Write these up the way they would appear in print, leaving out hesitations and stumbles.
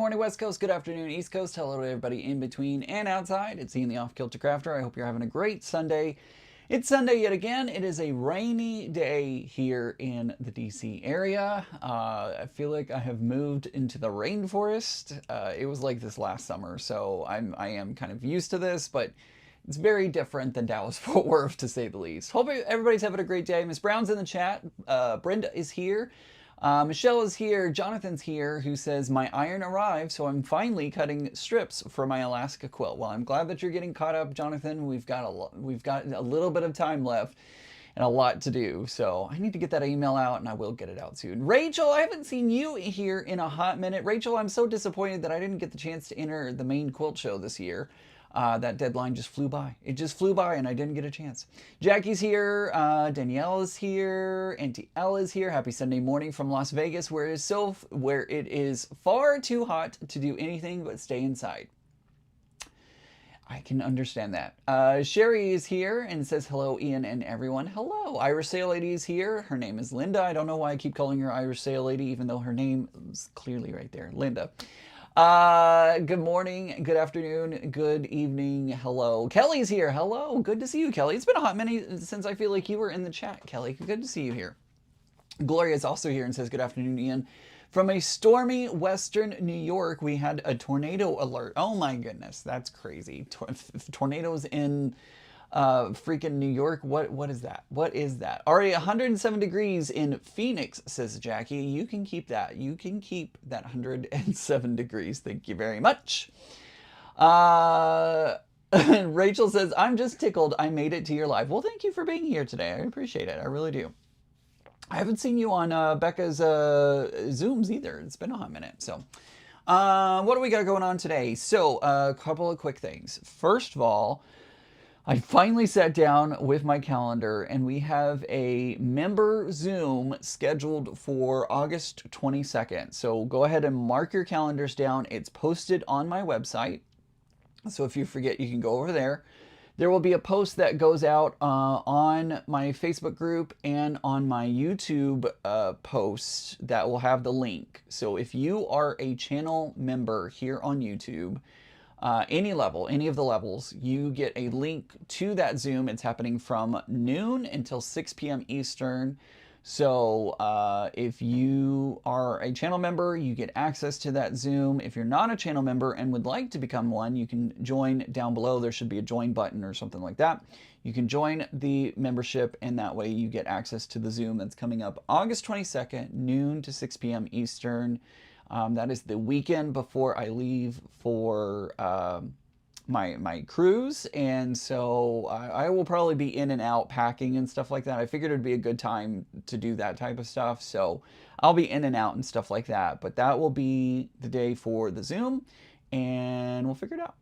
morning, West Coast. Good afternoon, East Coast. Hello to everybody in between and outside. It's Ian the Off Kilter Crafter. I hope you're having a great Sunday. It's Sunday yet again. It is a rainy day here in the DC area. I feel like I have moved into the rainforest. It was like this last summer, so I am kind of used to this, but it's very different than Dallas Fort Worth, to say the least. Hope everybody's having a great day. Miss Brown's in the chat. Brenda is here. Michelle is here. Jonathan's here, who says, my iron arrived, so I'm finally cutting strips for my Alaska quilt. Well, I'm glad that you're getting caught up, Jonathan. We've got a little bit of time left and a lot to do. So I need to get that email out, and I will get it out soon. Rachel, I haven't seen you here in a hot minute. Rachel, I'm so disappointed that I didn't get the chance to enter the main quilt show this year. That deadline just flew by. It just flew by and I didn't get a chance. Jackie's here, Danielle is here, Auntie Elle is here. Happy Sunday morning from Las Vegas, where it is far too hot to do anything but stay inside. I can understand that. Sherry is here and says hello, Ian and everyone. Hello. Irish Sail Lady is here. Her name is Linda. I don't know why I keep calling her Irish Sail Lady, even though her name is clearly right there. Linda. Good morning, good afternoon, good evening, hello. Kelly's here, hello, good to see you, Kelly. It's been a hot minute since I feel like you were in the chat, Kelly. Good to see you here. Gloria is also here and says, good afternoon, Ian. From a stormy western New York, we had a tornado alert. Oh my goodness, that's crazy. Tornadoes in freaking New York. What is that? What is that? Already 107 degrees in Phoenix, says Jackie. You can keep that. You can keep that 107 degrees. Thank you very much. Rachel says, I'm just tickled I made it to your live. Well, thank you for being here today. I appreciate it. I really do. I haven't seen you on Becca's Zooms either. It's been a hot minute. So what do we got going on today? So a couple of quick things. First of all, I finally sat down with my calendar and we have a member Zoom scheduled for August 22nd. So go ahead and mark your calendars down. It's posted on my website. So if you forget, you can go over there. There will be a post that goes out on my Facebook group and on my YouTube post that will have the link. So if you are a channel member here on YouTube, any level, any of the levels, you get a link to that Zoom. It's happening from noon until 6 p.m. Eastern. So if you are a channel member, you get access to that Zoom. If you're not a channel member and would like to become one, you can join down below. There should be a join button or something like that. You can join the membership, and that way you get access to the Zoom that's coming up August 22nd, noon to 6 p.m. Eastern. That is the weekend before I leave for my cruise, and so I will probably be in and out packing and stuff like that. I figured it'd be a good time to do that type of stuff, so I'll be in and out and stuff like that. But that will be the day for the Zoom, and we'll figure it out.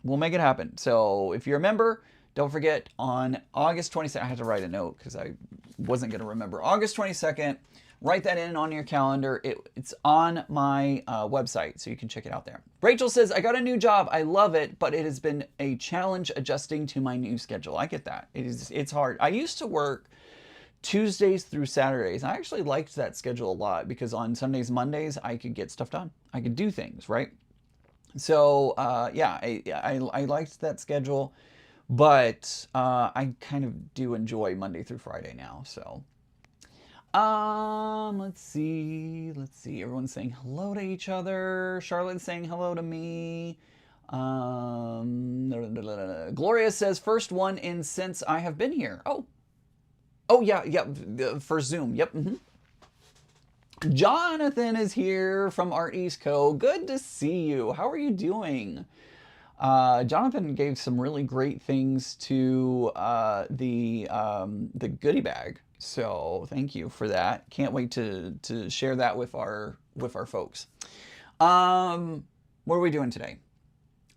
We'll make it happen. So if you're a member, don't forget on August 22nd, I had to write a note because I wasn't going to remember. August 22nd, write that in on your calendar. It's on my website, so you can check it out there. Rachel says, I got a new job. I love it, but it has been a challenge adjusting to my new schedule. I get that. It's hard. I used to work Tuesdays through Saturdays. I actually liked that schedule a lot because on Sundays, Mondays, I could get stuff done. I could do things, right? So yeah, I liked that schedule, but I kind of do enjoy Monday through Friday now, so. Let's see. Everyone's saying hello to each other. Charlotte's saying hello to me. Gloria says, first one in since I have been here. Oh yeah, for Zoom. Yep. Jonathan is here from Art East Co. Good to see you. How are you doing? Jonathan gave some really great things to the goodie bag. So thank you for that. Can't wait to share that with our folks. What are we doing today?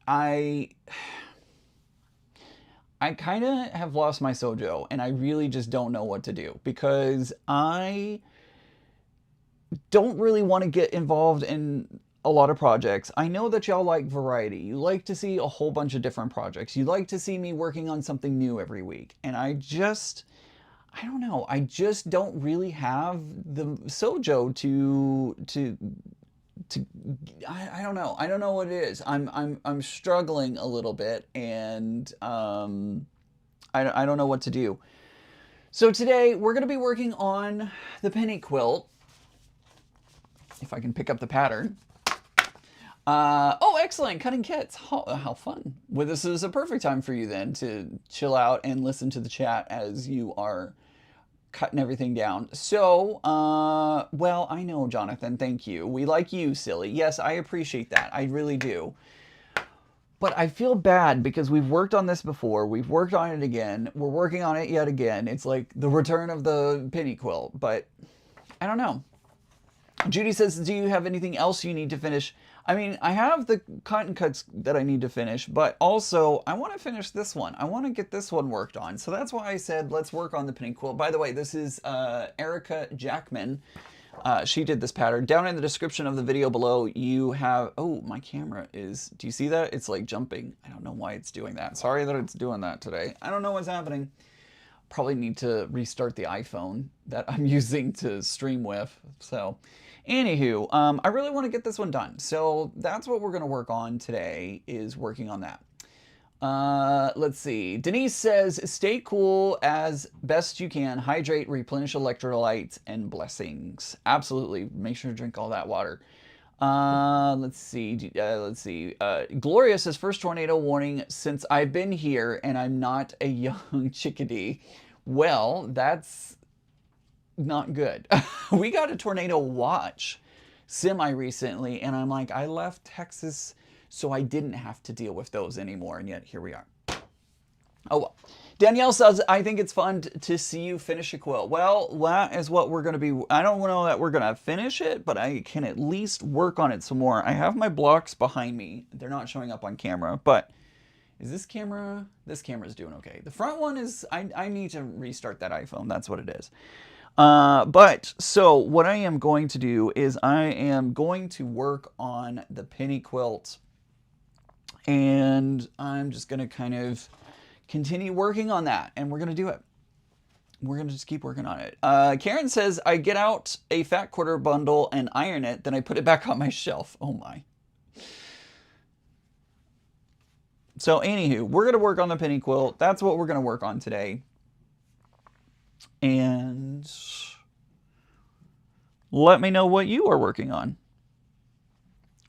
I kind of have lost my sojo, and I really just don't know what to do because I don't really want to get involved in a lot of projects. I know that y'all like variety. You like to see a whole bunch of different projects. You like to see me working on something new every week, and I don't know. I just don't really have the sojo to I don't know. I don't know what it is. I'm struggling a little bit, and I don't know what to do. So today we're going to be working on the penny quilt. If I can pick up the pattern. Oh, excellent. Cutting kits. How fun. Well, this is a perfect time for you then to chill out and listen to the chat as you are cutting everything down. So, well, I know, Jonathan. Thank you. We like you, silly. Yes, I appreciate that. I really do. But I feel bad because we've worked on this before. We've worked on it again. We're working on it yet again. It's like the return of the penny quilt. But I don't know. Judy says, do you have anything else you need to finish? I mean, I have the cotton cuts that I need to finish, but also I want to finish this one. I want to get this one worked on. So that's why I said, let's work on the penny quilt. By the way, this is Erica Jackman. She did this pattern. Down in the description of the video below, you have, oh, my camera is, do you see that? It's like jumping. I don't know why it's doing that. Sorry that it's doing that today. I don't know what's happening. Probably need to restart the iPhone that I'm using to stream with. So anywho, I really want to get this one done. So that's what we're going to work on today, is working on that. Let's see. Denise says, stay cool as best you can. Hydrate, replenish electrolytes, and blessings. Absolutely. Make sure to drink all that water. Let's see. Gloria says, first tornado warning since I've been here and I'm not a young chickadee. Well, that's not good. We got a tornado watch semi-recently, and I'm like, I left Texas so I didn't have to deal with those anymore, and yet here we are. Oh well. Danielle says, I think it's fun to see you finish a quilt. Well, that is what we're going to be. I don't know that we're going to finish it, but I can at least work on it some more. I have my blocks behind me. They're not showing up on camera, but is this camera? This camera's doing okay. The front one is, I need to restart that iPhone. That's what it is. But so what I am going to do is I am going to work on the penny quilt, and I'm just going to kind of continue working on that, and we're going to do it. We're going to just keep working on it. Karen says, I get out a fat quarter bundle and iron it, then I put it back on my shelf. Oh my. So anywho, we're going to work on the penny quilt. That's what we're going to work on today. And let me know what you are working on.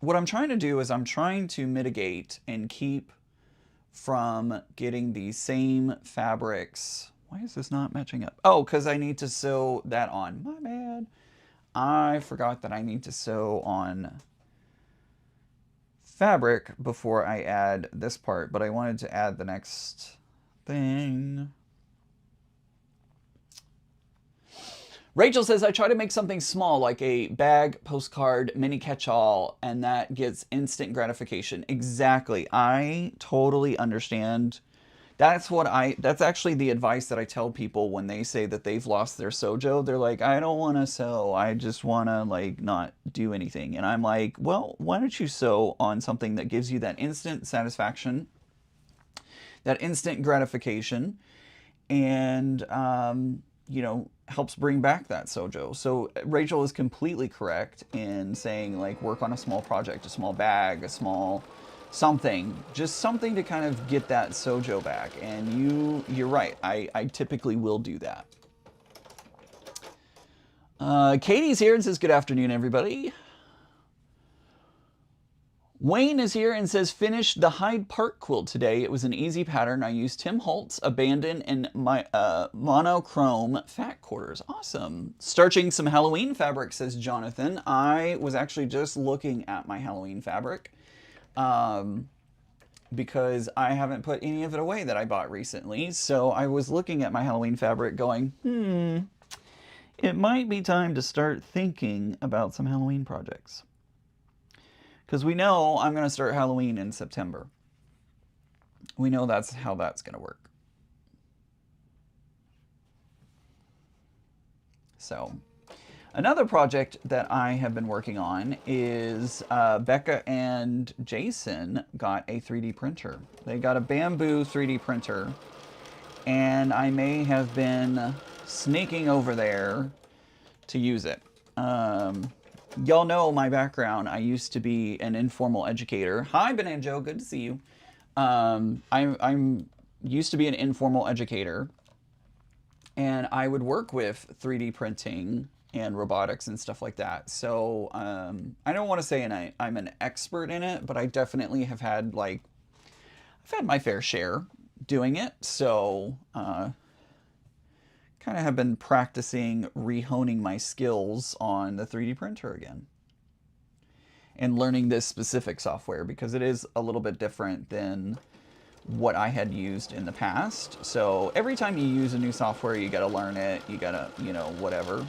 What I'm trying to do is I'm trying to mitigate and keep from getting the same fabrics. Why is this not matching up? Oh, because I need to sew that on. My bad. I forgot that I need to sew on fabric before I add this part, but I wanted to add the next thing. Rachel says, I try to make something small like a bag, postcard, mini catch-all, and that gets instant gratification. Exactly. I totally understand. That's actually the advice that I tell people when they say that they've lost their sojo. They're like, I don't want to sew. I just want to like not do anything. And I'm like, well, why don't you sew on something that gives you that instant satisfaction, that instant gratification, and, you know, helps bring back that sojo. So Rachel is completely correct in saying, like, work on a small project, a small bag, a small something, just something to kind of get that sojo back. And you're right. I typically will do that. Katie's here and says, good afternoon, everybody. Wayne is here and says, finished the Hyde Park quilt today. It was an easy pattern. I used Tim Holtz, Abandon, and my monochrome fat quarters. Awesome. Starching some Halloween fabric, says Jonathan. I was actually just looking at my Halloween fabric because I haven't put any of it away that I bought recently. So I was looking at my Halloween fabric going, it might be time to start thinking about some Halloween projects. Because we know I'm going to start Halloween in September. We know that's how that's going to work. So, another project that I have been working on is Becca and Jason got a 3D printer. They got a bamboo 3D printer, and I may have been sneaking over there to use it. Y'all know my background. I used to be an informal educator. Hi, Benanjo. Good to see you. I'm used to be an informal educator, and I would work with 3D printing and robotics and stuff like that. So I don't want to say I'm an expert in it, but I definitely have had I've had my fair share doing it. So kind of have been practicing rehoning my skills on the 3D printer again and learning this specific software because it is a little bit different than what I had used in the past. So every time you use a new software, you got to learn it, you got to, whatever.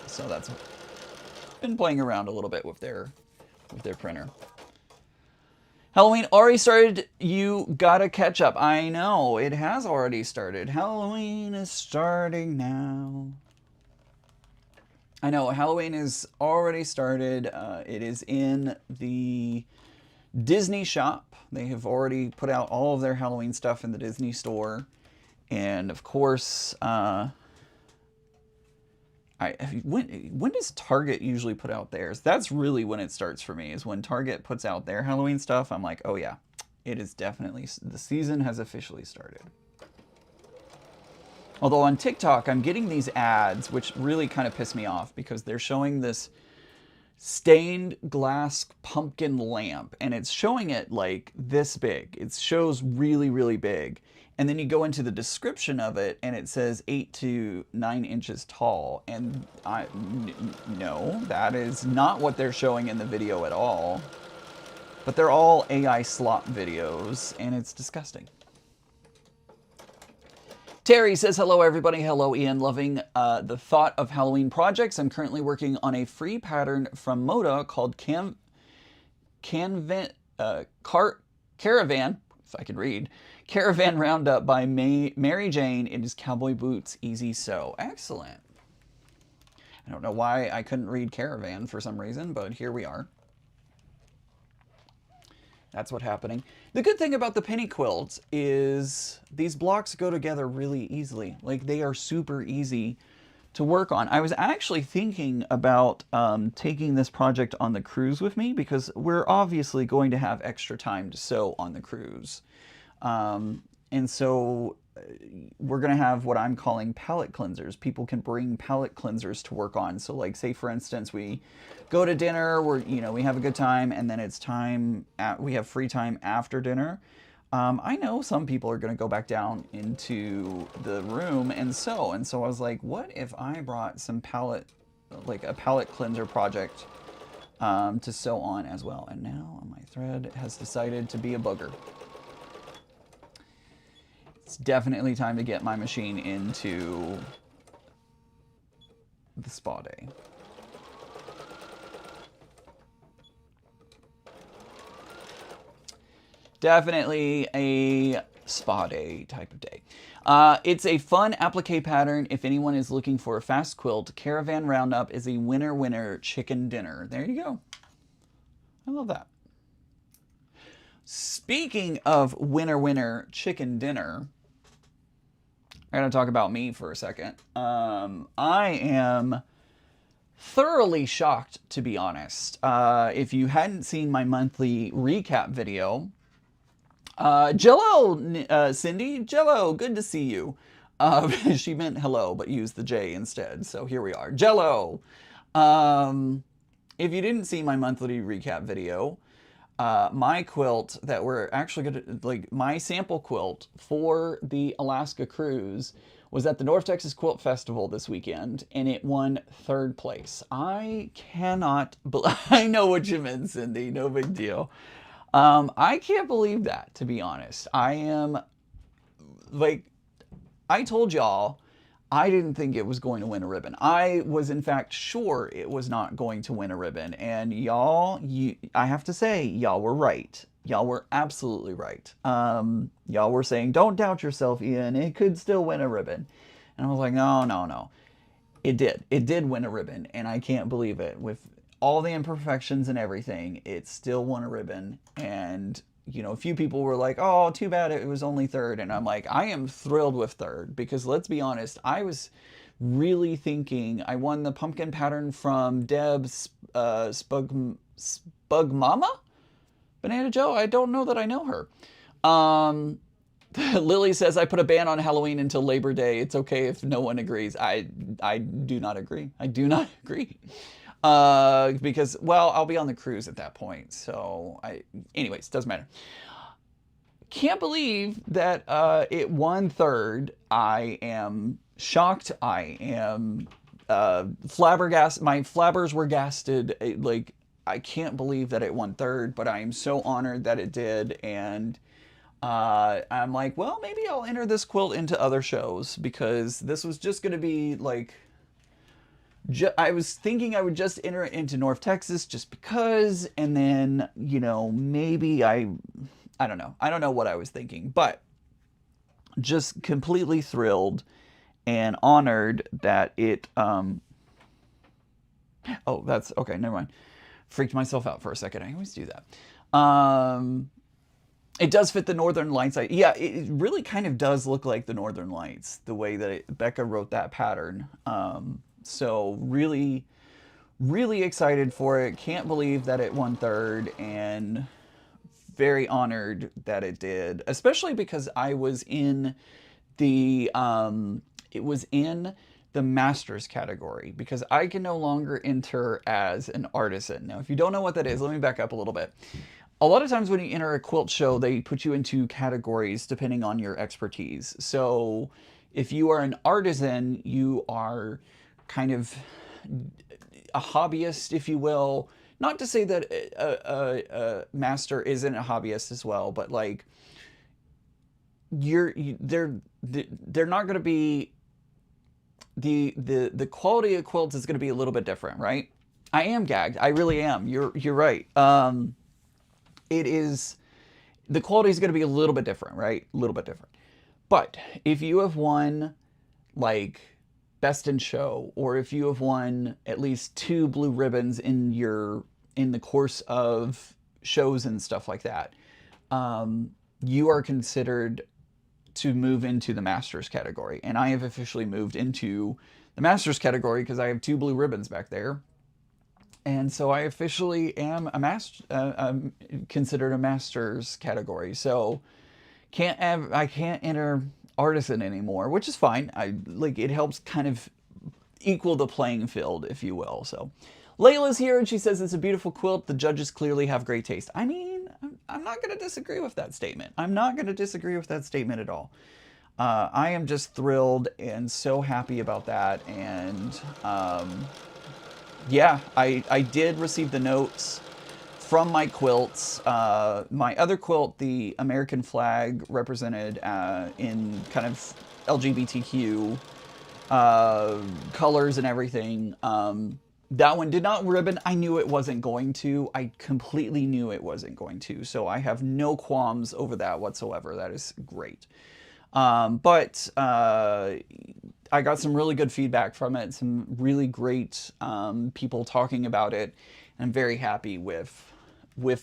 So that's been playing around a little bit with their printer. Halloween already started. You gotta catch up. I know, it has already started. Halloween is starting now. I know, Halloween is already started. It is in the Disney shop. They have already put out all of their Halloween stuff in the Disney store. And of course, when does Target usually put out theirs? That's really when it starts for me, is when Target puts out their Halloween stuff. I'm like, oh yeah, it is definitely, the season has officially started. Although on TikTok, I'm getting these ads, which really kind of piss me off because they're showing this stained glass pumpkin lamp, and it's showing it like this big. It shows really, really big. And then you go into the description of it, and it says 8 to 9 inches tall. And no, that is not what they're showing in the video at all. But they're all AI slop videos, and it's disgusting. Terry says, hello, everybody. Hello, Ian. Loving the thought of Halloween projects. I'm currently working on a free pattern from Moda called Caravan, if I could read, Caravan Roundup by Mary Jane. It is cowboy boots, easy sew. Excellent. I don't know why I couldn't read Caravan for some reason, but here we are. That's what's happening. The good thing about the penny quilts is these blocks go together really easily. Like, they are super easy to work on. I was actually thinking about taking this project on the cruise with me because we're obviously going to have extra time to sew on the cruise. And so we're going to have what I'm calling palette cleansers. People can bring palette cleansers to work on. So like, say for instance, we go to dinner, we have a good time, and then it's time, we have free time after dinner. I know some people are going to go back down into the room and sew. And so I was like, what if I brought some like a palette cleanser project to sew on as well? And now my thread has decided to be a booger. It's definitely time to get my machine into the spa day. Definitely a spa day type of day. It's a fun applique pattern if anyone is looking for a fast quilt. Caravan Roundup is a winner chicken dinner. There you go. I love that. Speaking of winner chicken dinner, I'm going to talk about me for a second. I am thoroughly shocked, to be honest. If you hadn't seen my monthly recap video, Jello, Cindy, Jello, good to see you. She meant hello, but used the J instead. So here we are. Jello. If you didn't see my monthly recap video, my quilt that we're actually going to, like, my sample quilt for the Alaska cruise was at the North Texas Quilt Festival this weekend, and it won 3rd place. I cannot, I know what you meant, Cindy, no big deal. I can't believe that, to be honest. I am, like, I told y'all, I didn't think it was going to win a ribbon. I was, in fact, sure it was not going to win a ribbon. And y'all, I have to say, y'all were right. Y'all were absolutely right. Y'all were saying, don't doubt yourself, Ian. It could still win a ribbon. And I was like, no. It did. It did win a ribbon. And I can't believe it. With all the imperfections and everything, it still won a ribbon. And a few people were like, oh, too bad it was only 3rd. And I'm like, I am thrilled with 3rd because let's be honest, I was really thinking. I won the pumpkin pattern from Deb Spug Mama? Banana Joe? I don't know that I know her. Lily says, I put a ban on Halloween until Labor Day. It's okay if no one agrees. I do not agree. I do not agree. Because, well, I'll be on the cruise at that point. So, anyways, doesn't matter. Can't believe that it won third. I am shocked. I am flabbergasted. My flabbers were gasted. Like, I can't believe that it won third, but I am so honored that it did. And I'm like, well, maybe I'll enter this quilt into other shows, because this was just going to be like, I was thinking I would just enter it into North Texas just because, and then, you know, maybe I don't know. I don't know what I was thinking, but just completely thrilled and honored that it, oh, that's, okay, never mind. Freaked myself out for a second. I always do that. It does fit the Northern Lights. Yeah, it really kind of does look like the Northern Lights, the way that Becca wrote that pattern. So really, really excited for it. Can't believe that it won third, and very honored that it did, especially because I was in the, it was in the Masters category, because I can no longer enter as an artisan. Now, if you don't know what that is, let me back up a little bit. A lot of times when you enter a quilt show, they put you into categories depending on your expertise. So if you are an artisan, you are kind of a hobbyist, if you will. Not to say that a master isn't a hobbyist as well, but like they're not going to be, the quality of quilts is going to be a little bit different, right? I am gagged. I really am. You're right. It is, the quality is going to be a little bit different, right? A little bit different. But if you have won like Best in Show, or if you have won at least 2 blue ribbons in the course of shows and stuff like that, you are considered to move into the Masters category. And I have officially moved into the Masters category because I have 2 blue ribbons back there. And so I officially am considered a Masters category. So I can't enter artisan anymore, which is fine. It helps kind of equal the playing field, if you will. So Layla's here and she says it's a beautiful quilt. The judges clearly have great taste. I mean, I'm not going to disagree with that statement. I'm not going to disagree with that statement at all. I am just thrilled and so happy about that. And yeah, I did receive the notes from my quilts. My other quilt, the American flag represented in kind of LGBTQ colors and everything. That one did not ribbon. I knew it wasn't going to. I completely knew it wasn't going to. So I have no qualms over that whatsoever. That is great. But I got some really good feedback from it. Some really great people talking about it. I'm very happy with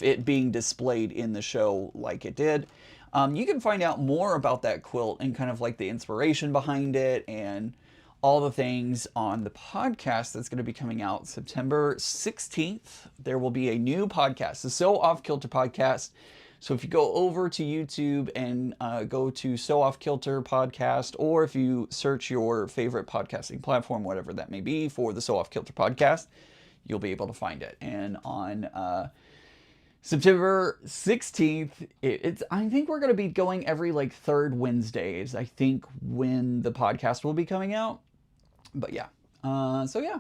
it being displayed in the show like it did. You can find out more about that quilt and kind of like the inspiration behind it and all the things on the podcast that's going to be coming out September 16th. There will be a new podcast, the Sew Off Kilter podcast. So if you go over to YouTube and go to Sew Off Kilter podcast, or if you search your favorite podcasting platform, whatever that may be, for the Sew Off Kilter podcast, you'll be able to find it. And on September 16th, I think we're going to be going every like third Wednesdays, I think, when the podcast will be coming out. But yeah, so yeah.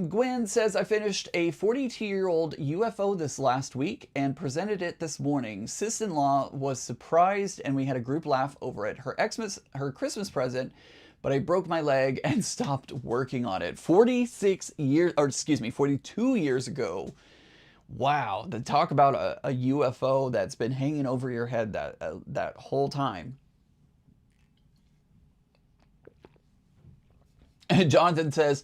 Gwen says, I finished a 42-year-old UFO this last week and presented it this morning. Sis-in-law was surprised and we had a group laugh over it. Her Christmas present, but I broke my leg and stopped working on it. 42 years ago. Wow, to talk about a UFO that's been hanging over your head that whole time. And Jonathan says,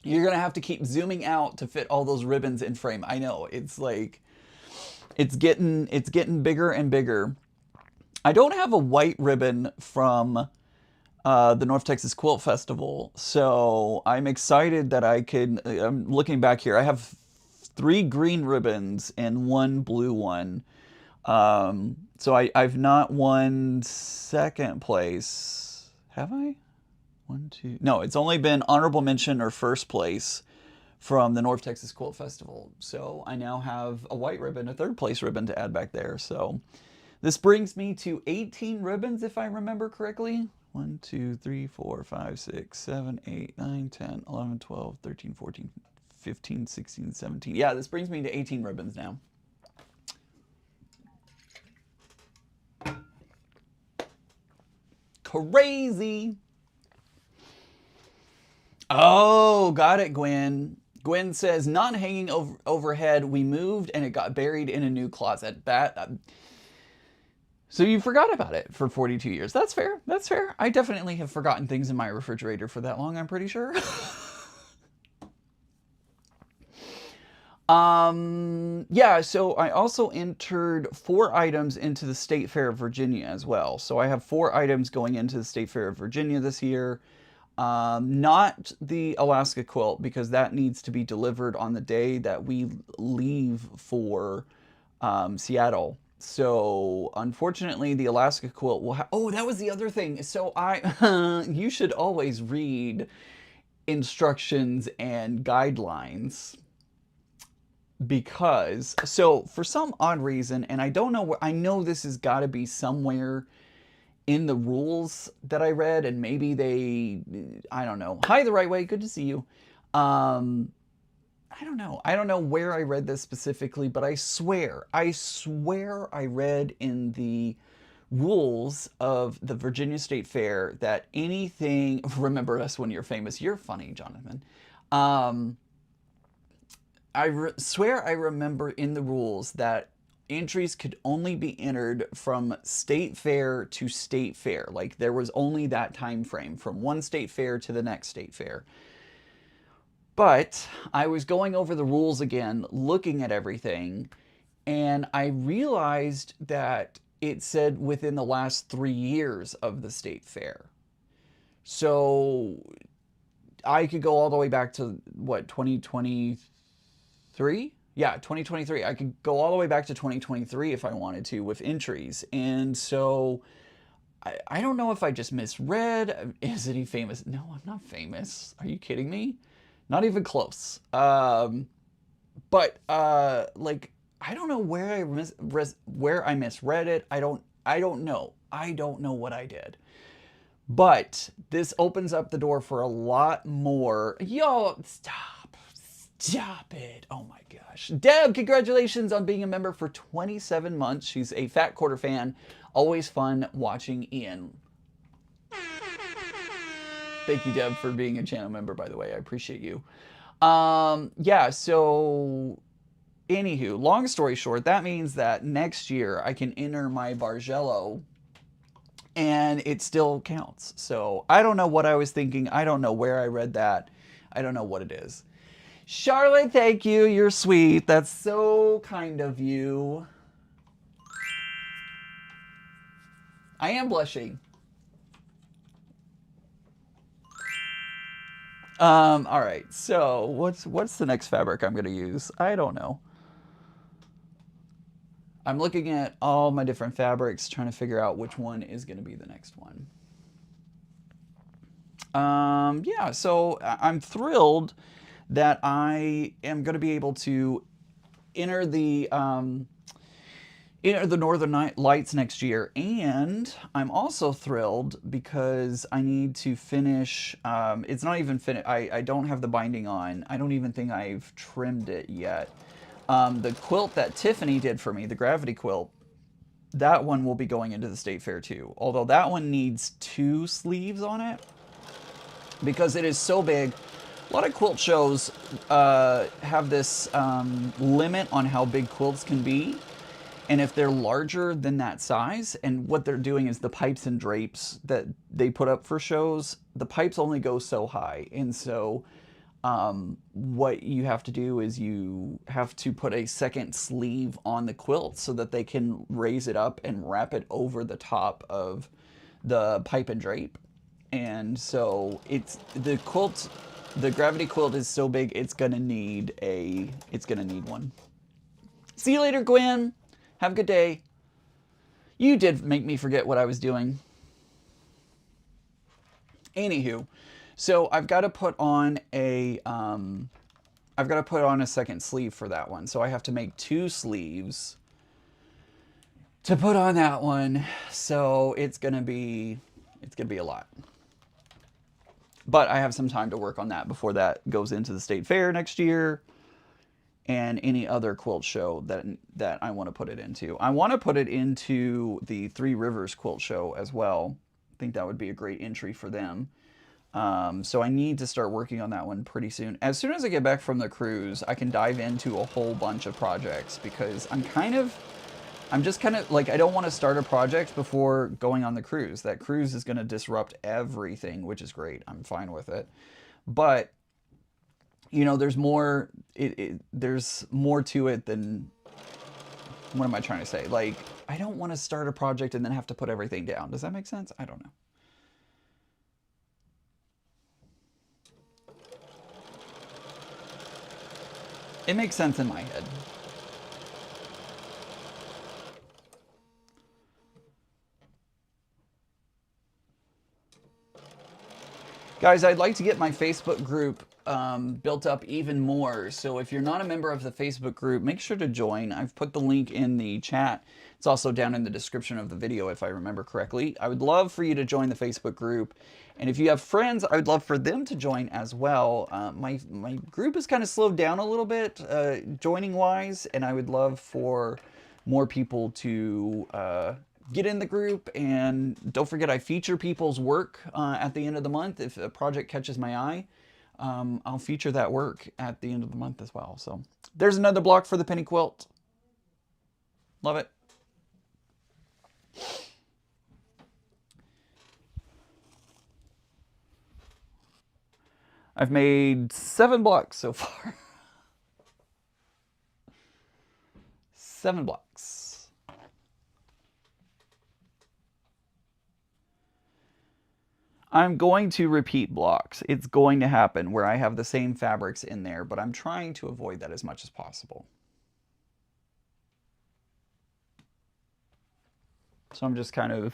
you're going to have to keep zooming out to fit all those ribbons in frame. I know, it's like, it's getting bigger and bigger. I don't have a white ribbon from the North Texas Quilt Festival. So I'm excited that I could. I'm looking back here. I have 3 green ribbons and 1 blue one. So I've not won second place. Have I? One, two. No, it's only been honorable mention or first place from the North Texas Quilt Festival. So I now have a white ribbon, a third place ribbon to add back there. So this brings me to 18 ribbons, if I remember correctly. 1, 2, 3, 4, 5, 6, 7, 8, 9, 10, 11, 12, 13, 14, 15, 16, 17. Yeah, this brings me to 18 ribbons now. Crazy. Oh, got it, Gwen. Gwen says, not hanging overhead. We moved and it got buried in a new closet. So you forgot about it for 42 years. That's fair. That's fair. I definitely have forgotten things in my refrigerator for that long, I'm pretty sure. Yeah, so I also entered 4 items into the State Fair of Virginia as well. So I have 4 items going into the State Fair of Virginia this year. Not the Alaska quilt, because that needs to be delivered on the day that we leave for Seattle. So unfortunately, the Alaska quilt will have. Oh, that was the other thing. So you should always read instructions and guidelines, because so for some odd reason, and I don't know where, I know this has got to be somewhere in the rules that I read, and maybe they, I don't know. Hi, The Right Way, good to see you. I don't know. I don't know where I read this specifically, but I swear I read in the rules of the Virginia State Fair that anything, remember us when you're famous. You're funny, Jonathan. Swear I remember in the rules that entries could only be entered from state fair to state fair. Like there was only that time frame from one state fair to the next state fair. But I was going over the rules again, looking at everything, and I realized that it said within the last 3 years of the state fair. So I could go all the way back to what, 2023? Yeah, 2023. I could go all the way back to 2023 if I wanted to with entries. And so I don't know if I just misread. Is he famous? No, I'm not famous. Are you kidding me? Not even close. Like I don't know where I misread it. I don't know. I don't know what I did. But this opens up the door for a lot more. Yo, stop it. Oh my gosh. Deb, congratulations on being a member for 27 months. She's a Fat Quarter fan. Always fun watching Ian. Thank you, Deb, for being a channel member, by the way. I appreciate you. Yeah, so anywho, long story short, that means that next year I can enter my Bargello and it still counts. So I don't know what I was thinking. I don't know where I read that. I don't know what it is. Charlotte, thank you. You're sweet. That's so kind of you. I am blushing. All right, so what's the next fabric I'm gonna use? I don't know. I'm looking at all my different fabrics, trying to figure out which one is gonna be the next one. Yeah, so I'm thrilled that I am gonna be able to enter the Northern Lights next year, and I'm also thrilled because I need to finish. It's not even finished. I don't have the binding on. I don't even think I've trimmed it yet. The quilt that Tiffany did for me, the gravity quilt, that one will be going into the state fair too. Although that one needs 2 sleeves on it because it is so big. A lot of quilt shows have this limit on how big quilts can be. And if they're larger than that size, and what they're doing is the pipes and drapes that they put up for shows, the pipes only go so high. And so what you have to do is you have to put a second sleeve on the quilt so that they can raise it up and wrap it over the top of the pipe and drape. And so it's the quilt, the gravity quilt is so big it's gonna need one. See you later, Gwen. Have a good day. You did make me forget what I was doing. Anywho, so I've got to put on a second sleeve for that one. So I have to make 2 sleeves to put on that one. So it's gonna be a lot. But I have some time to work on that before that goes into the state fair next year and any other quilt show that I want to put it into. I want to put it into the Three Rivers quilt show as well. I think that would be a great entry for them. So I need to start working on that one pretty soon. As soon as I get back from the cruise, I can dive into a whole bunch of projects because I'm just kind of like, I don't want to start a project before going on the cruise. That cruise is going to disrupt everything, which is great. I'm fine with it. But, you know, there's more to it than, what am I trying to say? Like, I don't want to start a project and then have to put everything down. Does that make sense? I don't know. It makes sense in my head. Guys, I'd like to get my Facebook group built up even more. So if you're not a member of the Facebook group, make sure to join. I've put the link in the chat. It's also down in the description of the video, if I remember correctly. I would love for you to join the Facebook group. And if you have friends, I would love for them to join as well. My group is kind of slowed down a little bit, joining-wise, and I would love for more people to get in the group. And don't forget, I feature people's work at the end of the month. If a project catches my eye, I'll feature that work at the end of the month as well. So there's another block for the penny quilt. Love it. I've made 7 blocks so far. 7 blocks. I'm going to repeat blocks. It's going to happen where I have the same fabrics in there, but I'm trying to avoid that as much as possible. So I'm just kind of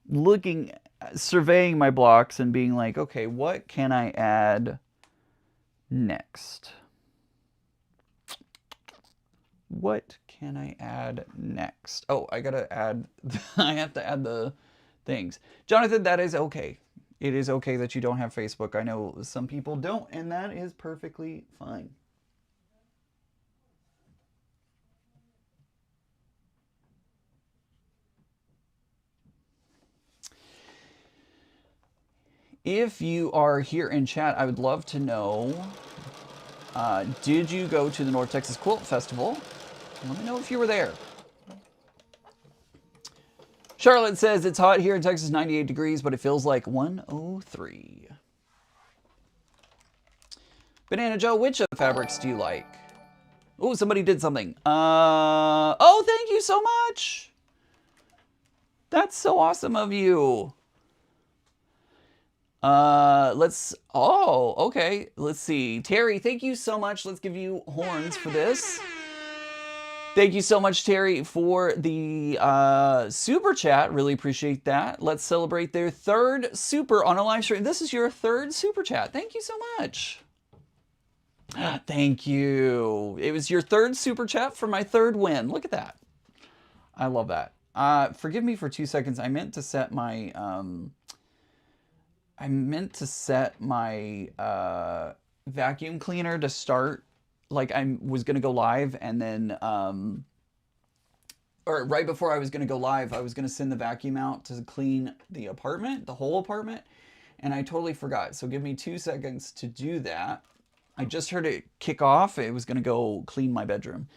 looking, surveying my blocks and being like, okay, what can I add next? What can I add next? Oh, I gotta add, I have to add the things. Jonathan, that is okay. It is okay that you don't have Facebook. I know some people don't, and that is perfectly fine. If you are here in chat, I would love to know, did you go to the North Texas Quilt Festival? Let me know if you were there. Charlotte says, it's hot here in Texas, 98 degrees, but it feels like 103. Banana Joe, which of the fabrics do you like? Oh, somebody did something. Oh, thank you so much. That's so awesome of you. Okay. Let's see. Terry, thank you so much. Let's give you horns for this. Thank you so much, Terry, for the super chat. Really appreciate that. Let's celebrate their 3rd super on a live stream. This is your 3rd super chat. Thank you so much. Thank you. It was your 3rd super chat for my 3rd win. Look at that. I love that. Forgive me for 2 seconds. I meant to set my vacuum cleaner to start. Like, I was going to go live, and then, or right before I was going to go live, I was going to send the vacuum out to clean the apartment, the whole apartment, and I totally forgot. So give me 2 seconds to do that. I just heard it kick off. It was going to go clean my bedroom.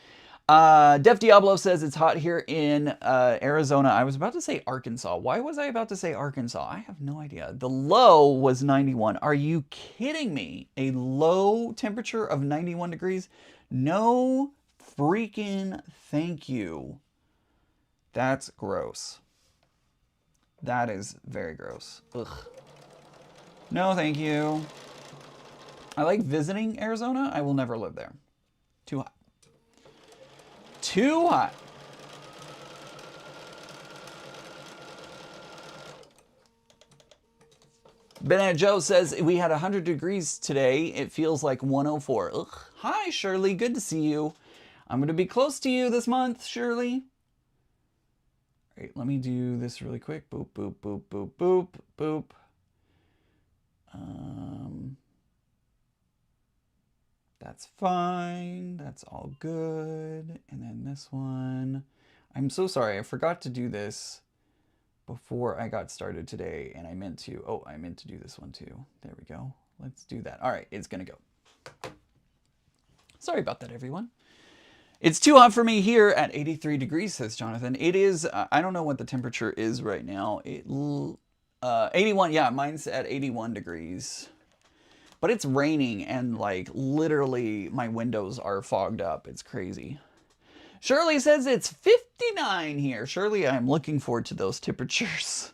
Def Diablo says it's hot here in Arizona. I was about to say Arkansas. Why was I about to say Arkansas? I have no idea. The low was 91. Are you kidding me? A low temperature of 91 degrees? No freaking thank you. That's gross. That is very gross. Ugh. No, thank you. I like visiting Arizona. I will never live there. Too hot. Too hot. Banana Joe says, we had 100 degrees today. It feels like 104. Ugh. Hi, Shirley. Good to see you. I'm going to be close to you this month, Shirley. All right, let me do this really quick. Boop, boop, boop, boop, boop, boop. That's fine. That's all good. And then this one. I'm so sorry. I forgot to do this before I got started today, and I meant to. Oh, I meant to do this one too. There we go. Let's do that. All right, it's going to go. Sorry about that, everyone. It's too hot for me here at 83 degrees, says Jonathan. It is, I don't know what the temperature is right now. 81, yeah, mine's at 81 degrees. But it's raining and like literally my windows are fogged up. It's crazy. Shirley says it's 59 here. Shirley, I'm looking forward to those temperatures.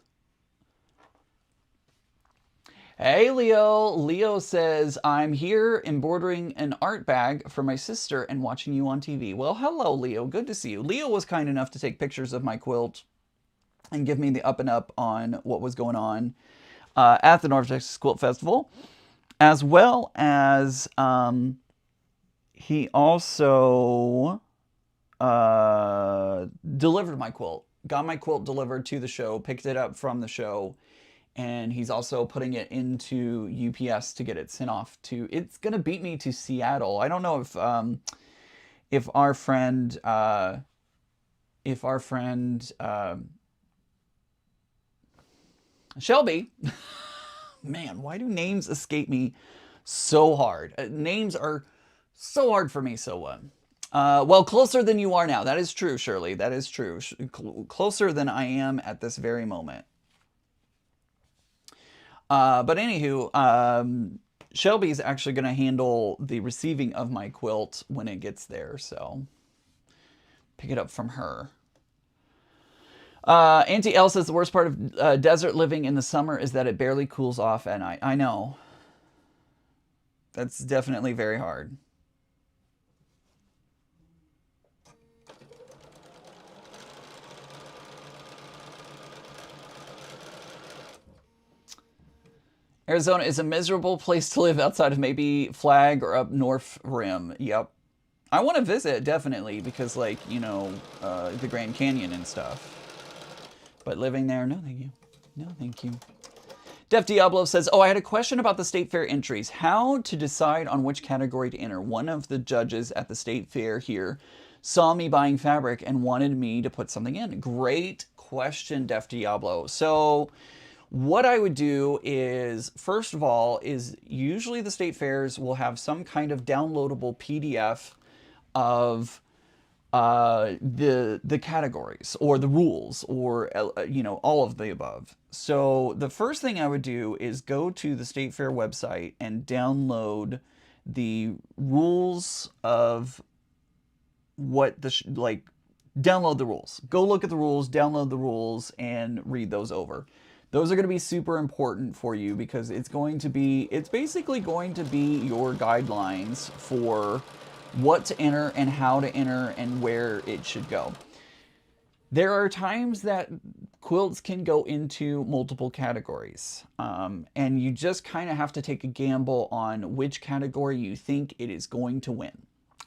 Hey, Leo. Leo says, I'm here embroidering an art bag for my sister and watching you on TV. Well, hello, Leo. Good to see you. Leo was kind enough to take pictures of my quilt and give me the up and up on what was going on at the North Texas Quilt Festival, as well as he also delivered my quilt. Got my quilt delivered to the show, picked it up from the show, and he's also putting it into UPS to get it sent off to. It's gonna beat me to Seattle. I don't know if our friend Shelby. Man, why do names escape me so hard? Names are so hard for me. So well, closer than you are now. That is true, Shirley. That is true. Closer than I am at this very moment. But anywho, Shelby's actually going to handle the receiving of my quilt when it gets there, so pick it up from her. Auntie Elle says the worst part of desert living in the summer is that it barely cools off at night. I know. That's definitely very hard. Arizona is a miserable place to live outside of maybe Flag or up North Rim. Yep. I want to visit, definitely, because, like, you know, the Grand Canyon and stuff. But living there, no thank you. No thank you. Def Diablo says, oh, I had a question about the state fair entries. How to decide on which category to enter? One of the judges at the state fair here saw me buying fabric and wanted me to put something in. Great question, Def Diablo. So what I would do is, first of all, is usually the state fairs will have some kind of downloadable PDF of the categories or the rules or, you know, all of the above. So the first thing I would do is go to the State Fair website and download the rules of what the, download the rules. Go look at the rules, download the rules, and read those over. Those are going to be super important for you because it's basically going to be your guidelines for what to enter and how to enter and where it should go. There are times that quilts can go into multiple categories, and you just kind of have to take a gamble on which category you think it is going to win.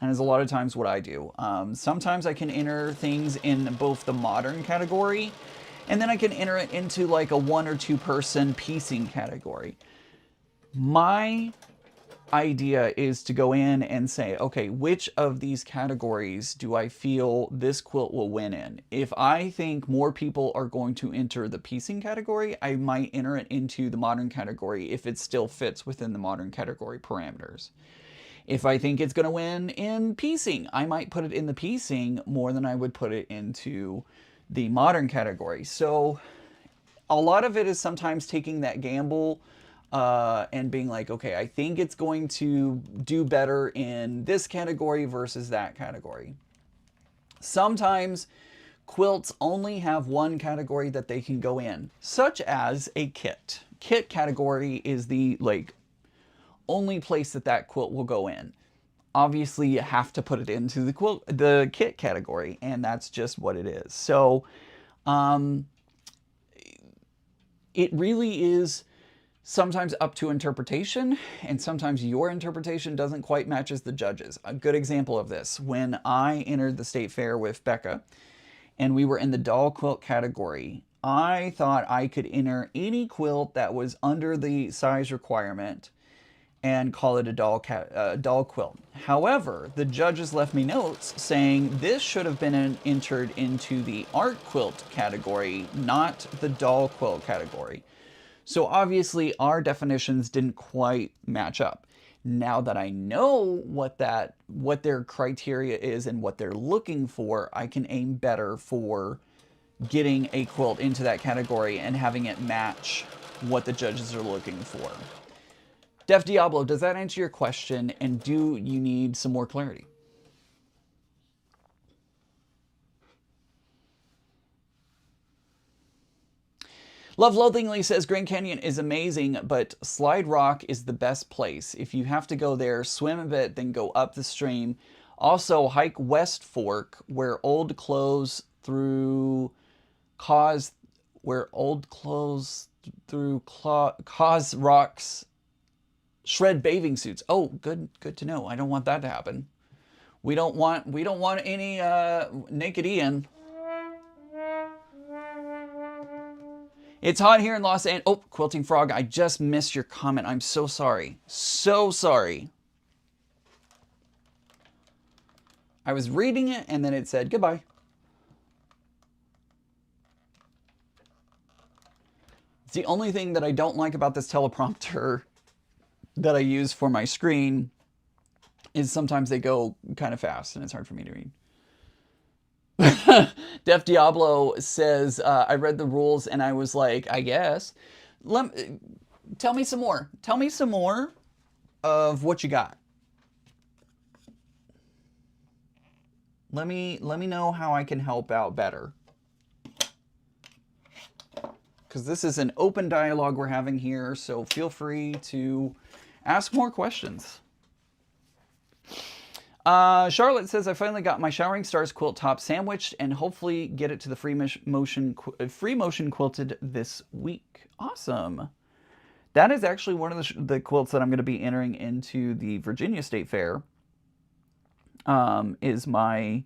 And it's a lot of times what I do. Sometimes I can enter things in both the modern category, and then I can enter it into like a 1 or 2 person piecing category. My idea is to go in and say, okay, which of these categories do I feel this quilt will win in? If I think more people are going to enter the piecing category, I might enter it into the modern category if it still fits within the modern category parameters. If I think it's going to win in piecing, I might put it in the piecing more than I would put it into the modern category. So a lot of it is sometimes taking that gamble and being like, okay, I think it's going to do better in this category versus that category. Sometimes quilts only have one category that they can go in, such as a kit. Kit category is the only place that that quilt will go in. Obviously, you have to put it into the kit category, and that's just what it is. So, it really is sometimes up to interpretation, and sometimes your interpretation doesn't quite match as the judges. A good example of this, when I entered the state fair with Becca, and we were in the doll quilt category, I thought I could enter any quilt that was under the size requirement and call it a doll quilt. However, the judges left me notes saying this should have been entered into the art quilt category, not the doll quilt category. So obviously our definitions didn't quite match up. Now that I know what their criteria is and what they're looking for, I can aim better for getting a quilt into that category and having it match what the judges are looking for. Def Diablo, does that answer your question, and do you need some more clarity? Love Loathingly says Grand Canyon is amazing, but Slide Rock is the best place. If you have to go there, swim a bit, then go up the stream. Also, hike West Fork, where old clothes through cause rocks shred bathing suits. Oh, good to know. I don't want that to happen. We don't want any naked Ian. It's hot here in Los Angeles. Oh, Quilting Frog, I just missed your comment. I'm so sorry. So sorry. I was reading it and then it said goodbye. It's the only thing that I don't like about this teleprompter that I use for my screen is sometimes they go kind of fast and it's hard for me to read. Def Diablo says, I read the rules and I was like, I guess. Tell me some more. Tell me some more of what you got. Let me know how I can help out better. Because this is an open dialogue we're having here, so feel free to ask more questions. Charlotte says, I finally got my Showering Stars quilt top sandwiched and hopefully get it to the free motion quilted this week. Awesome. That is actually one of the quilts that I'm going to be entering into the Virginia State Fair, is my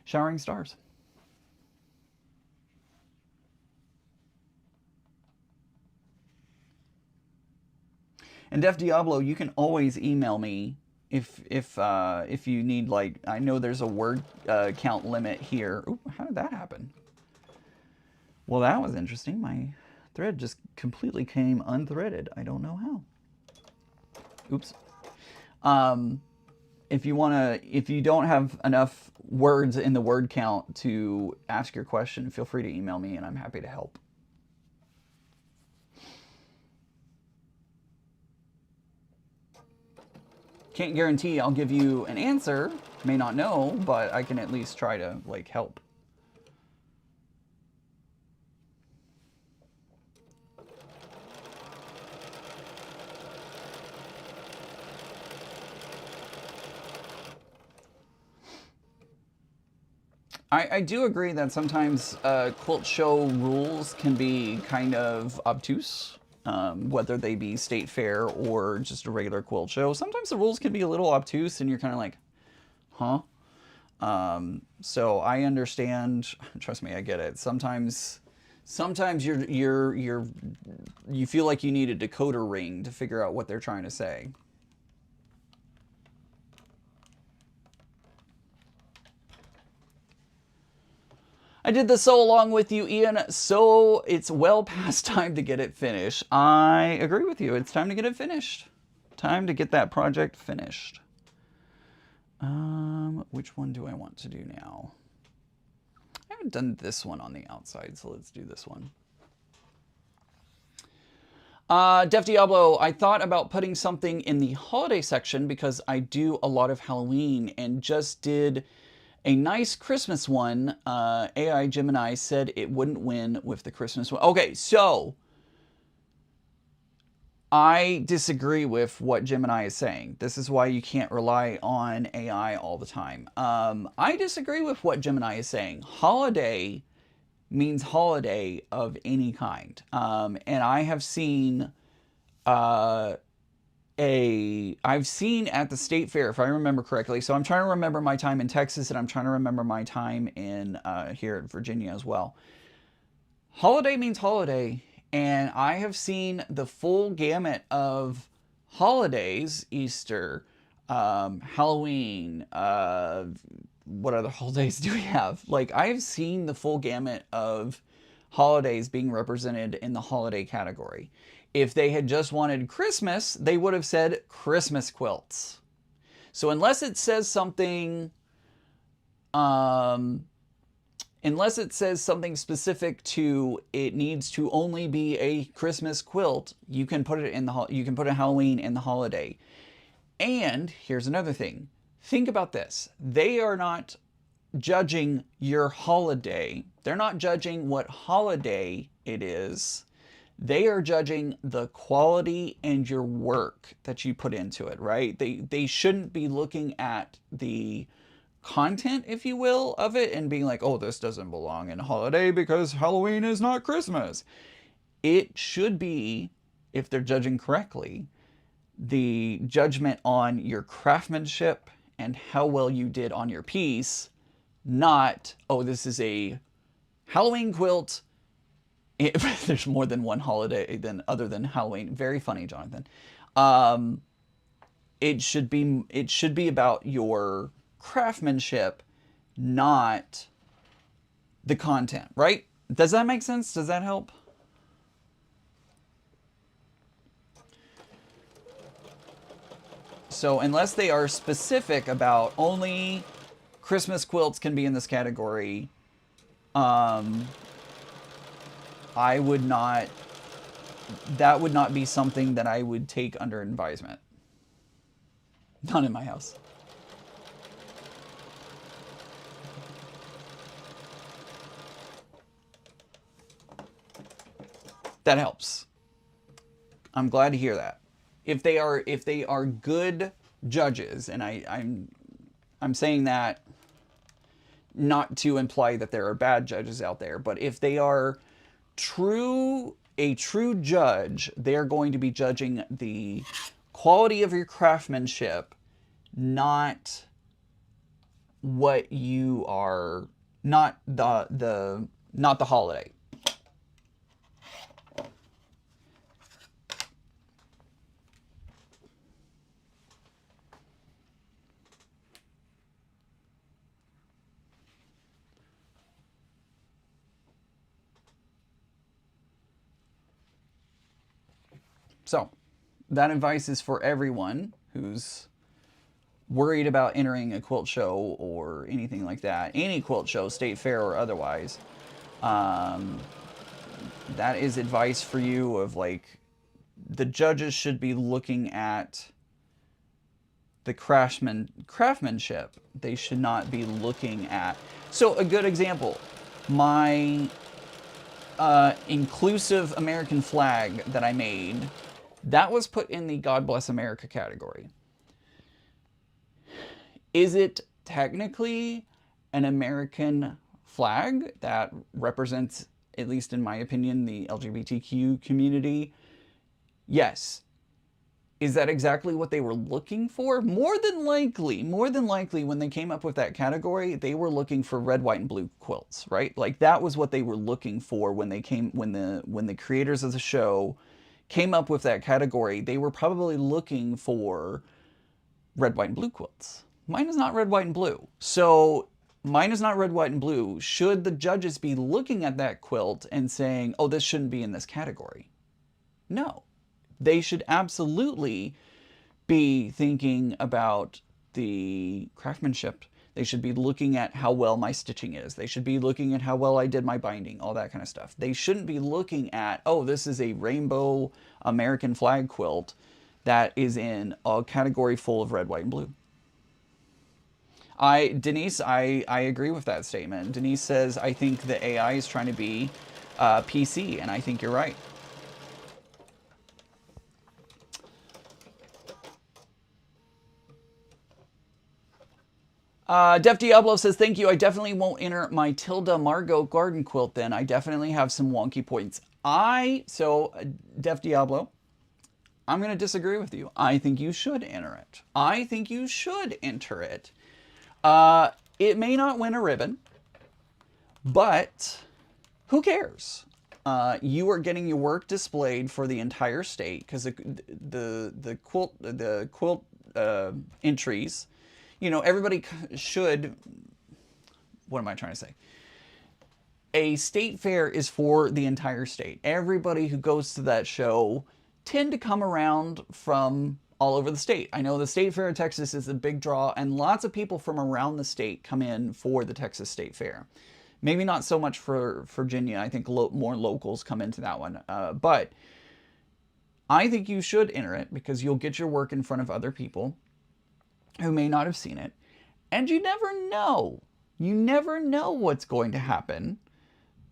Showering Stars. And Def Diablo, you can always email me if you need, like, I know there's a word count limit here. Ooh, how did that happen? Well, that was interesting. My thread just completely came unthreaded. I don't know how. Oops. If you don't have enough words in the word count to ask your question, feel free to email me and I'm happy to help. Can't guarantee I'll give you an answer. May not know, but I can at least try to, like, help. I do agree that sometimes quilt show rules can be kind of obtuse. Whether they be state fair or just a regular quilt show. Sometimes the rules can be a little obtuse and you're kind of like, huh? So I understand, trust me, I get it. Sometimes you feel like you need a decoder ring to figure out what they're trying to say. I did this so along with you, Ian, so it's well past time to get it finished. I agree with you. It's time to get it finished. Time to get that project finished. Which one do I want to do now? I haven't done this one on the outside, so let's do this one. Def Diablo, I thought about putting something in the holiday section because I do a lot of Halloween and just did A nice Christmas one. AI Gemini said it wouldn't win with the Christmas one. Okay, so I disagree with what Gemini is saying. This is why you can't rely on AI all the time. I disagree with what Gemini is saying. Holiday means holiday of any kind. And I have seen I've seen at the state fair, if I remember correctly. So I'm trying to remember my time in Texas, and I'm trying to remember my time in here in Virginia as well. Holiday means holiday, and I have seen the full gamut of holidays: Easter, Halloween. What other holidays do we have? Like, I have seen the full gamut of holidays being represented in the holiday category. If they had just wanted Christmas, they would have said Christmas quilts. So unless it says something, specific to it needs to only be a Christmas quilt, you can put it in you can put a Halloween in the holiday. And here's another thing. Think about this. They are not judging your holiday. They're not judging what holiday it is. They are judging the quality and your work that you put into it, right? They shouldn't be looking at the content, if you will, of it and being like, oh, this doesn't belong in a holiday because Halloween is not Christmas. It should be, if they're judging correctly, the judgment on your craftsmanship and how well you did on your piece, not, oh, this is a Halloween quilt. There's more than one holiday other than Halloween. Very funny, Jonathan. It should be about your craftsmanship, not the content, right? Does that make sense? Does that help? So unless they are specific about only Christmas quilts can be in this category, I would not, that would not be something that I would take under advisement. Not in my house. That helps. I'm glad to hear that. If they are good judges, and I'm saying that not to imply that there are bad judges out there, but if they are a true judge, they are going to be judging the quality of your craftsmanship, not what you are, not the holiday. So that advice is for everyone who's worried about entering a quilt show or anything like that. Any quilt show, state fair or otherwise. That is advice for you of like, the judges should be looking at the craftsmanship. They should not be looking at... So a good example, my inclusive American flag that I made, that was put in the God Bless America category. Is it technically an American flag that represents, at least in my opinion, the LGBTQ community? Yes. Is that exactly what they were looking for? More than likely, when they came up with that category, they were looking for red, white, and blue quilts, right? Like that was what they were looking for when the creators of the show came up with that category. They were probably looking for red, white, and blue quilts. Mine is not red, white, and blue. So mine is not red, white, and blue. Should the judges be looking at that quilt and saying, oh, this shouldn't be in this category? No. They should absolutely be thinking about the craftsmanship. They should be looking at how well my stitching is. They should be looking at how well I did my binding, all that kind of stuff. They shouldn't be looking at, oh, this is a rainbow American flag quilt that is in a category full of red, white, and blue. Denise, I agree with that statement. Denise says, I think the AI is trying to be PC, and I think you're right. Def Diablo says, thank you. I definitely won't enter my Tilda Margot garden quilt then. I definitely have some wonky points. Def Diablo, I'm going to disagree with you. I think you should enter it. I think you should enter it. It may not win a ribbon, but who cares? You are getting your work displayed for the entire state because the quilt entries, you know, everybody should. What am I trying to say? A state fair is for the entire state. Everybody who goes to that show tend to come around from all over the state. I know the State Fair of Texas is a big draw, and lots of people from around the state come in for the Texas State Fair. Maybe not so much for Virginia. I think more locals come into that one. But I think you should enter it because you'll get your work in front of other people who may not have seen it. And you never know. You never know what's going to happen,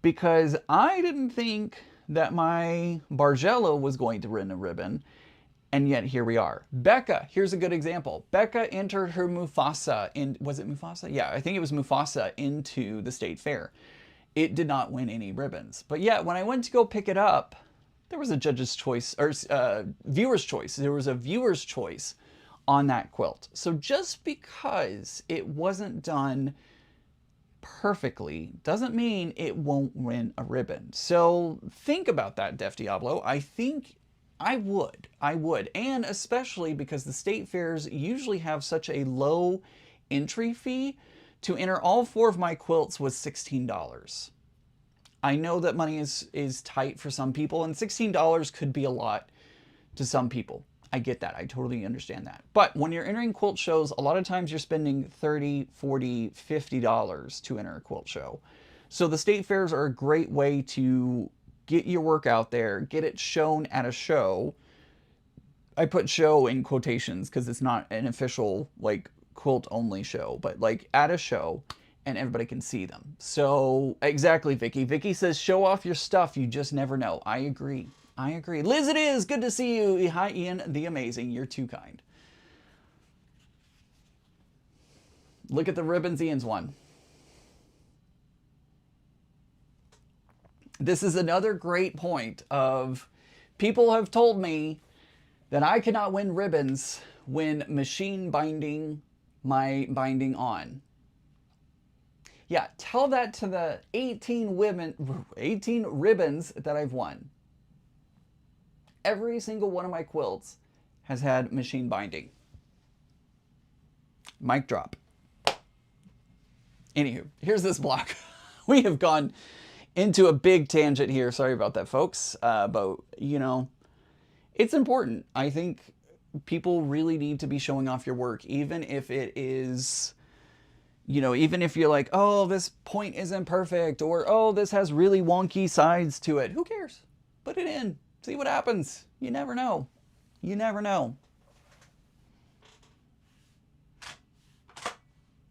because I didn't think that my Bargello was going to win a ribbon, and yet here we are. Becca, here's a good example. Becca entered her Mufasa in, was it Mufasa? Yeah, I think it was Mufasa into the state fair. It did not win any ribbons. But yet, when I went to go pick it up, there was a judge's choice, or viewer's choice. There was a viewer's choice on that quilt. So just because it wasn't done perfectly doesn't mean it won't win a ribbon. So think about that, Def Diablo. I think I would. And especially because the state fairs usually have such a low entry fee. To enter all 4 of my quilts was $16. I know that money is tight for some people, and $16 could be a lot to some people. I get that. I totally understand that. But when you're entering quilt shows, a lot of times you're spending $30, $40, $50 to enter a quilt show. So the state fairs are a great way to get your work out there, get it shown at a show. I put show in quotations because it's not an official like quilt only show, but like at a show, and everybody can see them. So exactly, Vicky. Vicky says, show off your stuff. You just never know. I agree. I agree. Liz, it is good to see you. Hi, Ian the Amazing. You're too kind. Look at the ribbons Ian's won. This is another great point of people have told me that I cannot win ribbons when machine binding my binding on. Yeah, tell that to the 18 ribbons that I've won. Every single one of my quilts has had machine binding. Mic drop. Anywho, here's this block. We have gone into a big tangent here. Sorry about that, folks. But, you know, it's important. I think people really need to be showing off your work, even if it is, you know, even if you're like, oh, this point isn't perfect, or, oh, this has really wonky sides to it. Who cares? Put it in. See what happens. You never know. You never know.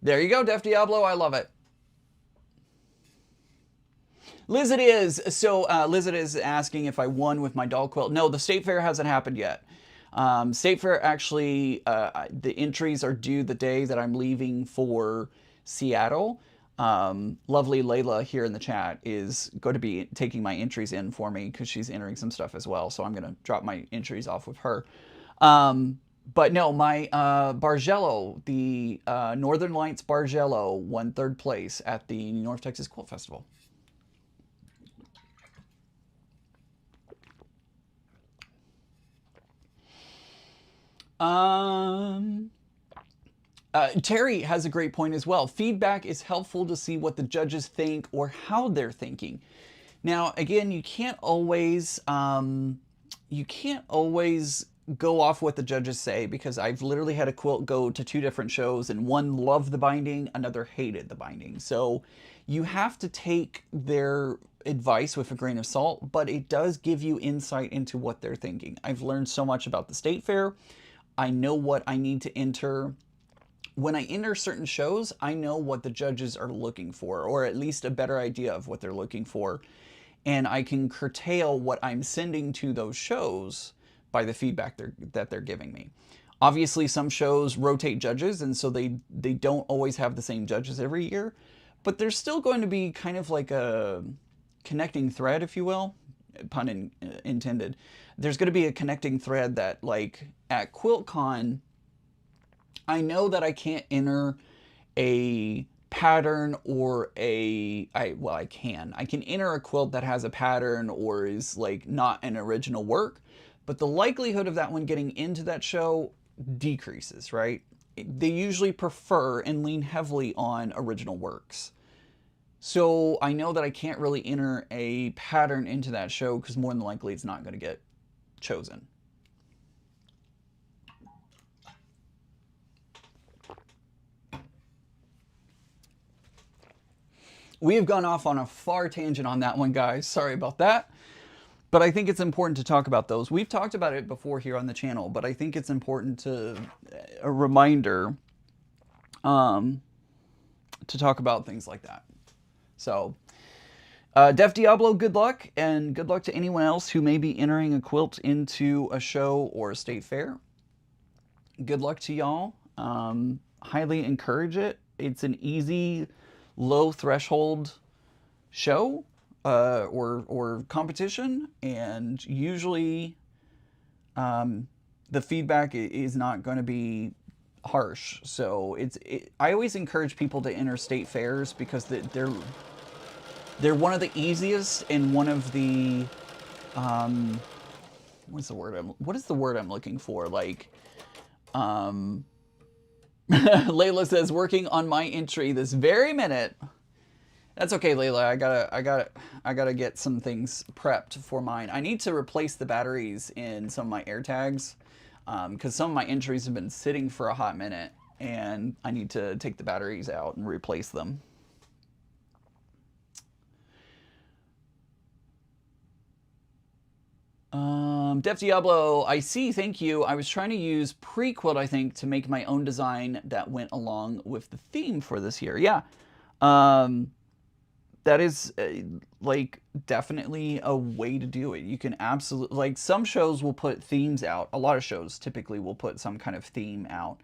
There you go, Def Diablo. I love it. Liz it is. So Liz it is asking if I won with my doll quilt. No, the state fair hasn't happened yet. State fair actually, the entries are due the day that I'm leaving for Seattle. Lovely Layla here in the chat is going to be taking my entries in for me because she's entering some stuff as well. So I'm going to drop my entries off with her. But no, my Bargello, the Northern Lights Bargello, won 3rd place at the North Texas Quilt Festival. Terry has a great point as well. Feedback is helpful to see what the judges think or how they're thinking. Now, again, you can't always go off what the judges say, because I've literally had a quilt go to 2 different shows, and one loved the binding, another hated the binding. So you have to take their advice with a grain of salt, but it does give you insight into what they're thinking. I've learned so much about the state fair. I know what I need to enter when I enter certain shows, I know what the judges are looking for, or at least a better idea of what they're looking for. And I can curtail what I'm sending to those shows by the feedback that they're giving me. Obviously, some shows rotate judges, and so they don't always have the same judges every year, but there's still going to be kind of like a connecting thread, if you will, pun intended. There's going to be a connecting thread that, like, at QuiltCon, I know that I can't enter a pattern or I can enter a quilt that has a pattern or is like not an original work, but the likelihood of that one getting into that show decreases, right? They usually prefer and lean heavily on original works. So I know that I can't really enter a pattern into that show because more than likely it's not going to get chosen. We have gone off on a far tangent on that one, guys. Sorry about that. But I think it's important to talk about those. We've talked about it before here on the channel, but I think it's important to a reminder to talk about things like that. So, Def Diablo, good luck, and good luck to anyone else who may be entering a quilt into a show or a state fair. Good luck to y'all. Highly encourage it. It's an easy, low threshold show or competition, and usually the feedback is not going to be harsh. So I always encourage people to enter state fairs because they're one of the easiest and one of the what is the word I'm looking for? Like Layla says, working on my entry this very minute. That's okay, Layla. I gotta get some things prepped for mine. I need to replace the batteries in some of my air tags because some of my entries have been sitting for a hot minute, and I need to take the batteries out and replace them. Def Diablo, I see, thank you. I was trying to use pre-quilt, I think, to make my own design that went along with the theme for this year. Yeah. That is, like, definitely a way to do it. You can absolutely, like, some shows will put themes out. A lot of shows typically will put some kind of theme out.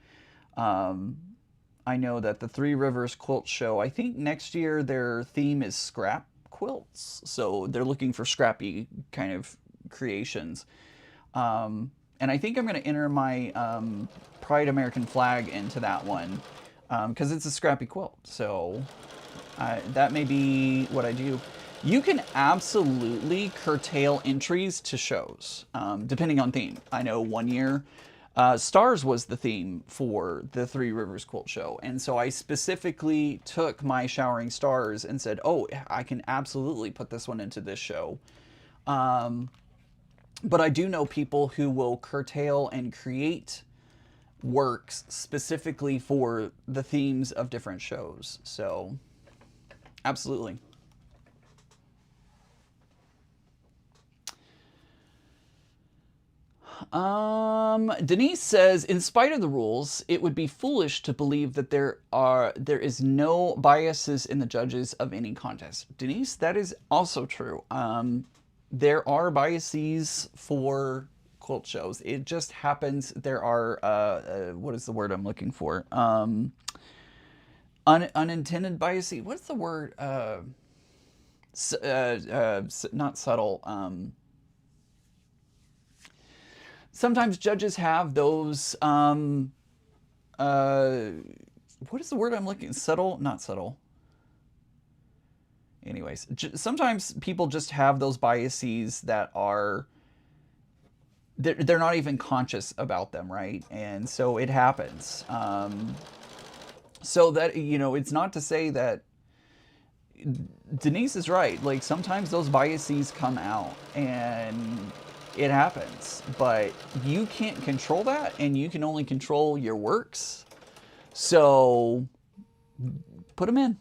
I know that the Three Rivers Quilt Show, I think next year their theme is scrap quilts. So they're looking for scrappy kind of creations. And I think I'm going to enter my Pride American flag into that one because it's a scrappy quilt. So that may be what I do. You can absolutely curtail entries to shows depending on theme. I know one year Stars was the theme for the Three Rivers Quilt Show. And so I specifically took my Showering Stars and said, oh, I can absolutely put this one into this show. But I do know people who will curtail and create works specifically for the themes of different shows. So, absolutely. Denise says, in spite of the rules, it would be foolish to believe that there is no biases in the judges of any contest. Denise, that is also true. There are biases for quilt shows. It just happens there are, what is the word I'm looking for? Unintended biases. What's the word? Not subtle. Sometimes judges have those, what is the word I'm looking? Subtle? Not subtle. Anyways, sometimes people just have those biases that are, they're not even conscious about them, right? And so it happens. So that, you know, it's not to say that Denise is right. Like, sometimes those biases come out and it happens, but you can't control that, and you can only control your works. So put them in.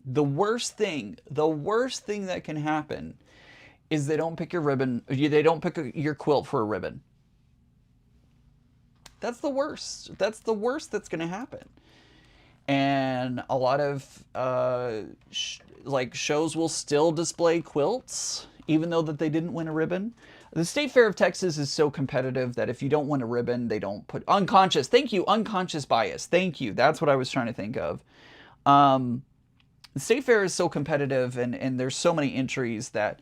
The worst thing that can happen is they don't pick your ribbon. They don't pick your quilt for a ribbon. That's the worst. That's the worst that's going to happen. And a lot of like shows will still display quilts, even though that they didn't win a ribbon. The State Fair of Texas is so competitive that if you don't win a ribbon, they don't put unconscious. Thank you, unconscious bias. Thank you. That's what I was trying to think of. The State Fair is so competitive, and there's so many entries that,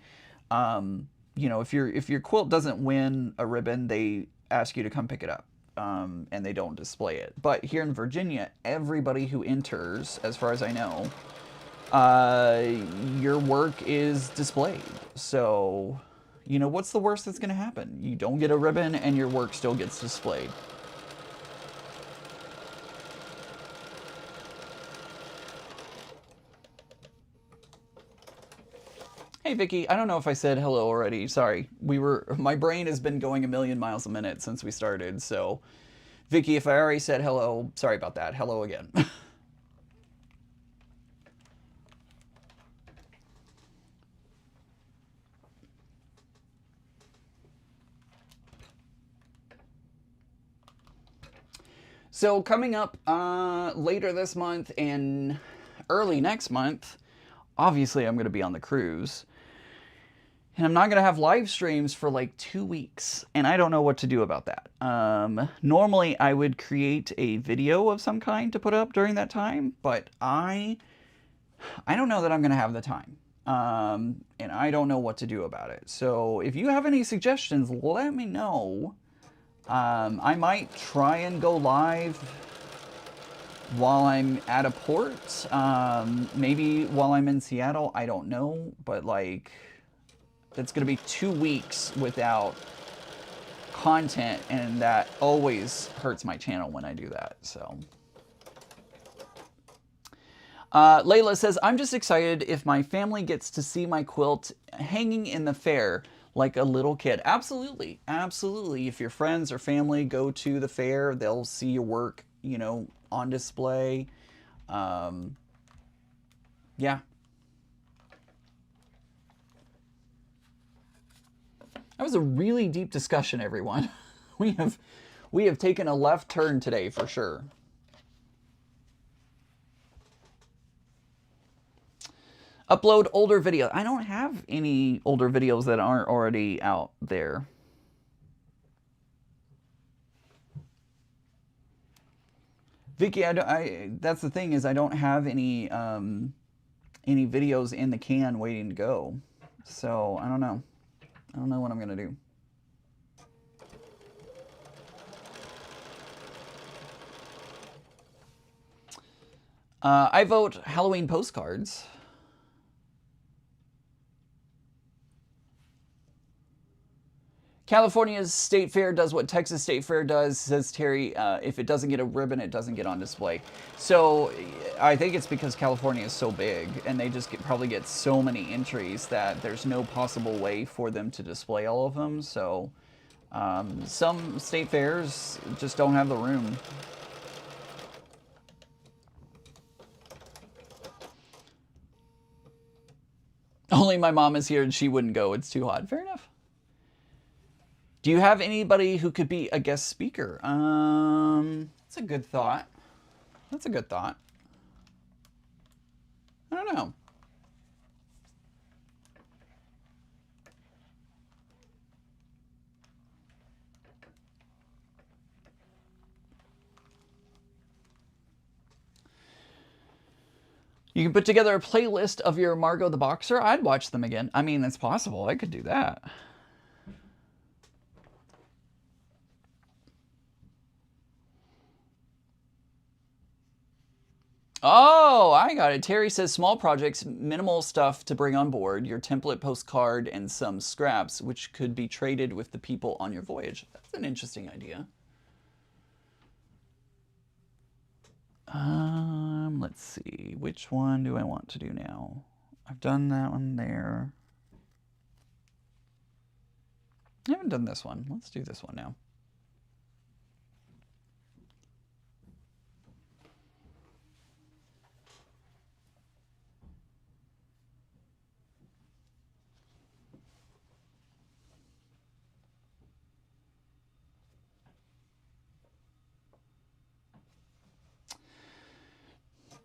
you know, if your quilt doesn't win a ribbon, they ask you to come pick it up, and they don't display it. But here in Virginia, everybody who enters, as far as I know, your work is displayed. So, you know, what's the worst that's going to happen? You don't get a ribbon, and your work still gets displayed. Hey Vicky, I don't know if I said hello already. Sorry. My brain has been going a million miles a minute since we started. So, Vicky, if I already said hello, sorry about that. Hello again. So, coming up later this month and early next month, obviously I'm going to be on the cruise. And I'm not going to have live streams for like 2 weeks. And I don't know what to do about that. Normally, I would create a video of some kind to put up during that time. But I don't know that I'm going to have the time. And I don't know what to do about it. So if you have any suggestions, let me know. I might try and go live while I'm at a port. Maybe while I'm in Seattle. I don't know. But like... it's going to be 2 weeks without content, and that always hurts my channel when I do that. So, Layla says, I'm just excited if my family gets to see my quilt hanging in the fair like a little kid. Absolutely. Absolutely. If your friends or family go to the fair, they'll see your work, you know, on display. Yeah. That was a really deep discussion, everyone. We have taken a left turn today for sure. Upload older video. I don't have any older videos that aren't already out there. Vicky, that's the thing, is I don't have any videos in the can waiting to go. So I don't know. I don't know what I'm going to do. I vote Halloween postcards. California's State Fair does what Texas State Fair does, says Terry. If it doesn't get a ribbon, it doesn't get on display. So I think it's because California is so big, and they just probably get so many entries that there's no possible way for them to display all of them. So some state fairs just don't have the room. Only my mom is here and she wouldn't go. It's too hot. Fair enough. Do you have anybody who could be a guest speaker? That's a good thought. That's a good thought. I don't know. You can put together a playlist of your Margot the Boxer. I'd watch them again. I mean, that's possible. I could do that. Oh, I got it. Terry says small projects, minimal stuff to bring on board, your template postcard, and some scraps, which could be traded with the people on your voyage. That's an interesting idea. Let's see. Which one do I want to do now? I've done that one there. I haven't done this one. Let's do this one now.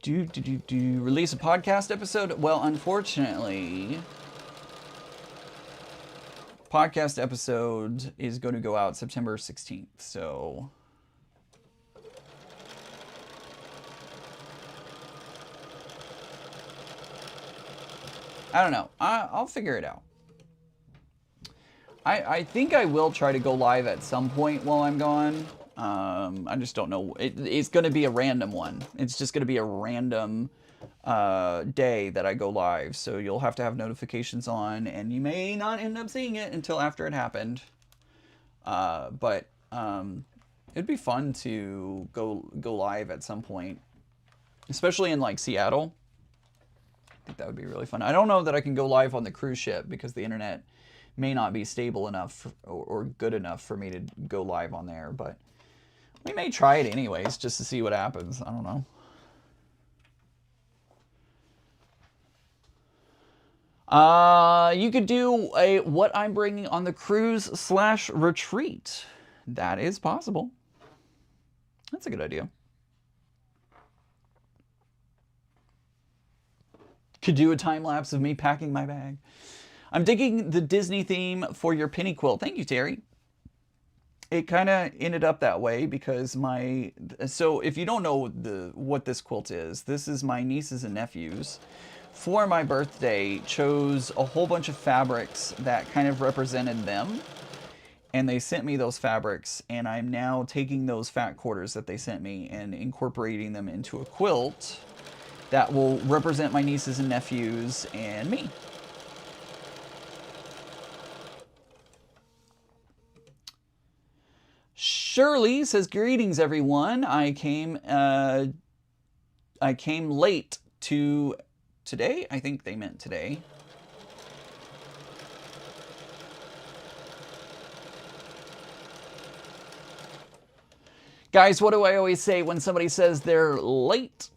Release a podcast episode? Well, unfortunately, podcast episode is going to go out September 16th, so I don't know. I'll figure it out. I think I will try to go live at some point while I'm gone. I just don't know. It's going to be a random one. It's just going to be a random day that I go live. So you'll have to have notifications on, and you may not end up seeing it until after it happened. But it'd be fun to go live at some point, especially in like Seattle. I think that would be really fun. I don't know that I can go live on the cruise ship because the internet may not be stable enough or good enough for me to go live on there, but we may try it anyways just to see what happens. I don't know. You could do a what I'm bringing on the cruise/retreat. That is possible. That's a good idea. Could do a time lapse of me packing my bag. I'm digging the Disney theme for your penny quilt. Thank you, Terry. It kind of ended up that way because so if you don't know what this quilt is, this is my nieces and nephews for my birthday chose a whole bunch of fabrics that kind of represented them. And they sent me those fabrics, and I'm now taking those fat quarters that they sent me and incorporating them into a quilt that will represent my nieces and nephews and me. Shirley says, greetings, everyone. I came late to today. I think they meant today. Guys, what do I always say when somebody says they're late?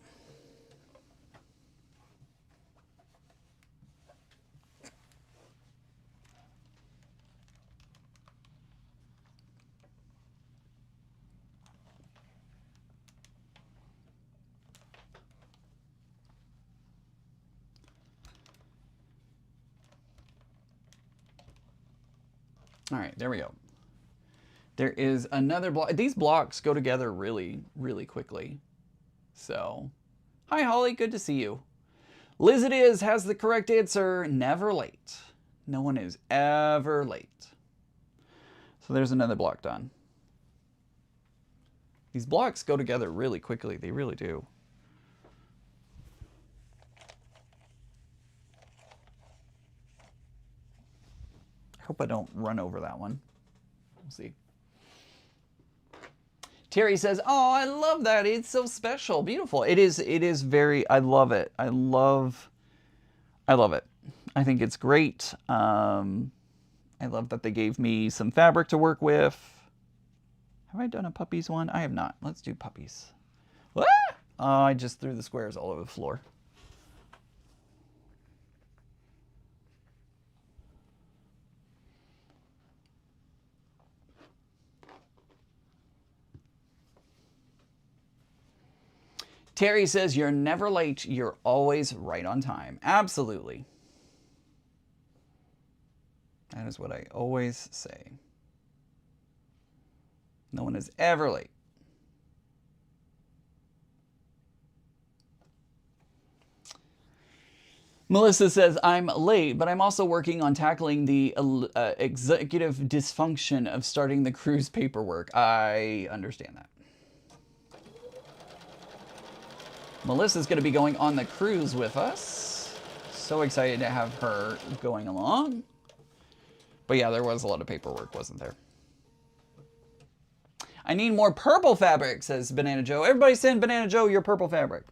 All right, there we go. There is another block. These blocks go together really, really quickly. So, hi, Holly. Good to see you. Liz It Is has the correct answer. Never late. No one is ever late. So there's another block done. These blocks go together really quickly. They really do. I hope I don't run over that one. We'll see. Terry says, oh, I love that. It's so special. Beautiful. It is very, I love it. I love it. I think it's great. I love that they gave me some fabric to work with. Have I done a puppies one? I have not. Let's do puppies. What? Oh, I just threw the squares all over the floor. Terry says, you're never late, you're always right on time. Absolutely. That is what I always say. No one is ever late. Melissa says, I'm late, but I'm also working on tackling the executive dysfunction of starting the cruise paperwork. I understand that. Melissa's going to be going on the cruise with us. So excited to have her going along. But yeah, there was a lot of paperwork, wasn't there? I need more purple fabric, says Banana Joe. Everybody send Banana Joe your purple fabric.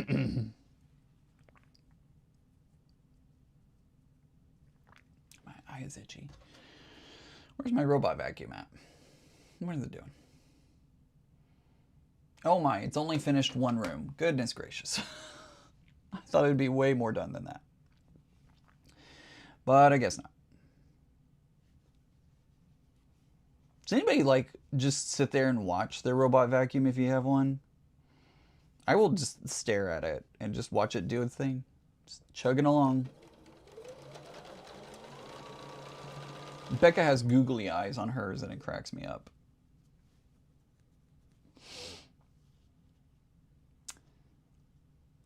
My eye is itchy. Where's my robot vacuum at? What is it doing? Oh my, it's only finished one room. Goodness gracious. I thought it'd be way more done than that. But I guess not. Does anybody like just sit there and watch their robot vacuum if you have one? I will just stare at it and just watch it do its thing. Just chugging along. Becca has googly eyes on hers and it cracks me up.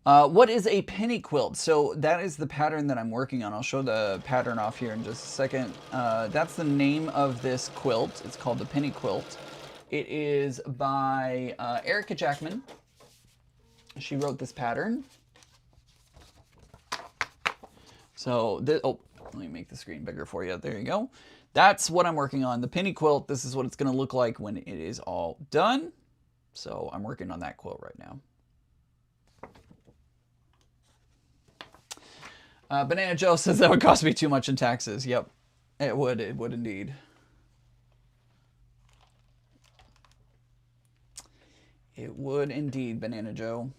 What is a penny quilt? So that is the pattern that I'm working on. I'll show the pattern off here in just a second. That's the name of this quilt. It's called the penny quilt. It is by Erica Jackman. She wrote this pattern. So, let me make the screen bigger for you. There you go. That's what I'm working on. The penny quilt. This is what it's going to look like when it is all done. So I'm working on that quilt right now. Banana Joe says that would cost me too much in taxes. Yep, it would. It would indeed. It would indeed, Banana Joe.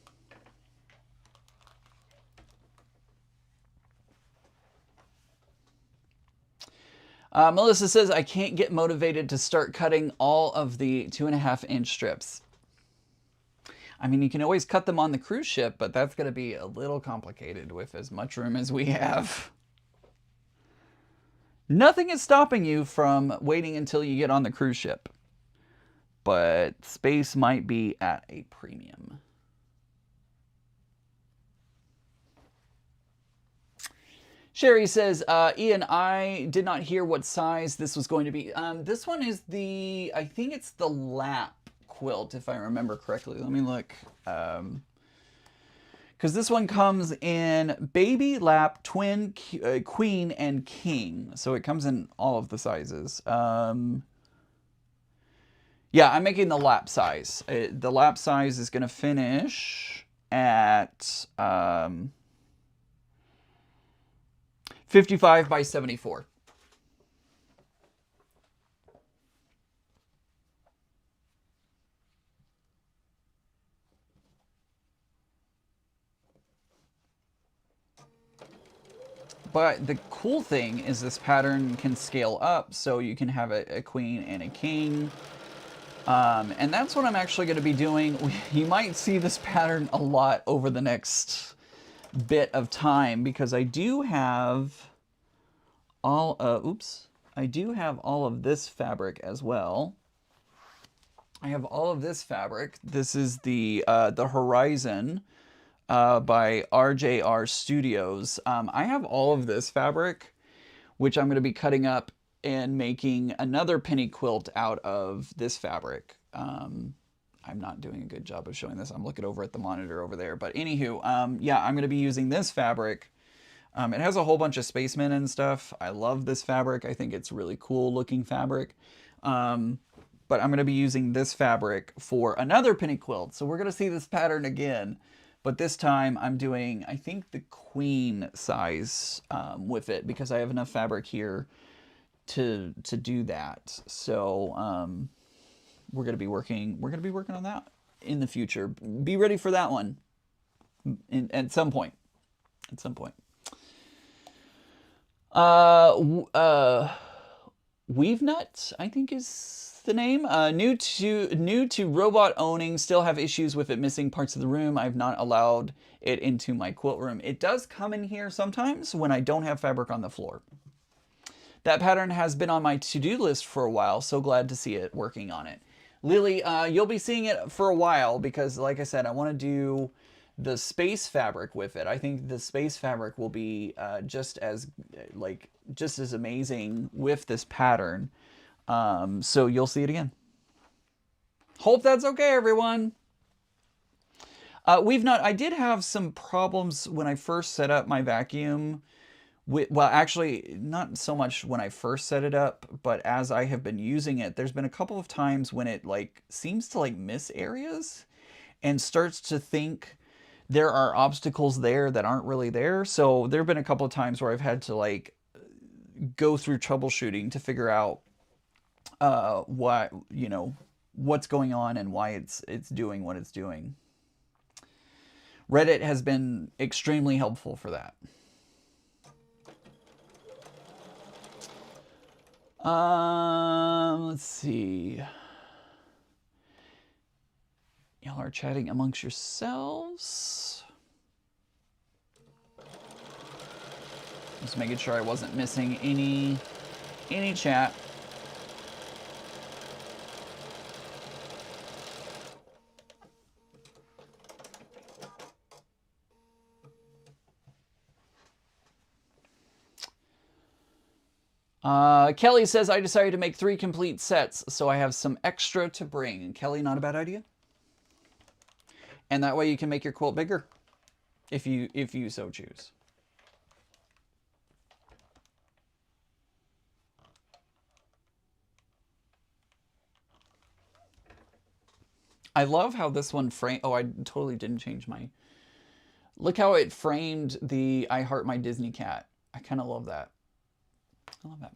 Melissa says, I can't get motivated to start cutting all of the 2.5-inch strips. I mean, you can always cut them on the cruise ship, but that's going to be a little complicated with as much room as we have. Nothing is stopping you from waiting until you get on the cruise ship, but space might be at a premium. Sherry says, Ian, I did not hear what size this was going to be. This one is I think it's the lap quilt, if I remember correctly. Let me look. Because this one comes in baby, lap, twin, queen, and king. So it comes in all of the sizes. Yeah, I'm making the lap size. The lap size is going to finish at 55 by 74. But the cool thing is this pattern can scale up, so you can have a queen and a king. And that's what I'm actually going to be doing. You might see this pattern a lot over the next bit of time, because I do have all I do have all of this fabric as well. I have all of this fabric. This is the Horizon by RJR Studios. I have all of this fabric, which I'm going to be cutting up and making another penny quilt out of this fabric. I'm not doing a good job of showing this. I'm looking over at the monitor over there. But anywho, yeah, I'm going to be using this fabric. It has a whole bunch of spacemen and stuff. I love this fabric. I think it's really cool looking fabric. But I'm going to be using this fabric for another penny quilt. So we're going to see this pattern again. But this time I'm doing, I think, the queen size with it, because I have enough fabric here to do that. So we're going to be working on that in the future. Be ready for that one at some point. At some point. Weave Nut, I think is the name. New to robot owning, still have issues with it missing parts of the room. I've not allowed it into my quilt room. It does come in here sometimes when I don't have fabric on the floor. That pattern has been on my to-do list for a while, so glad to see it working on it. Lily, you'll be seeing it for a while, because like I said, I want to do the space fabric with it. I think the space fabric will be just as amazing with this pattern. So you'll see it again. Hope that's okay, everyone. I did have some problems when I first set up my vacuum. Well, actually, not so much when I first set it up, but as I have been using it, there's been a couple of times when it seems to miss areas and starts to think there are obstacles there that aren't really there. So there have been a couple of times where I've had to go through troubleshooting to figure out what's going on and why it's doing what it's doing. Reddit has been extremely helpful for that. Let's see. Y'all are chatting amongst yourselves. Just making sure I wasn't missing any chat. Kelly says, I decided to make 3 complete sets, so I have some extra to bring. Kelly, not a bad idea. And that way you can make your quilt bigger, if you so choose. I love how this one framed. Oh, I totally didn't change my. Look how it framed the I Heart My Disney Cat. I kind of love that. I love that.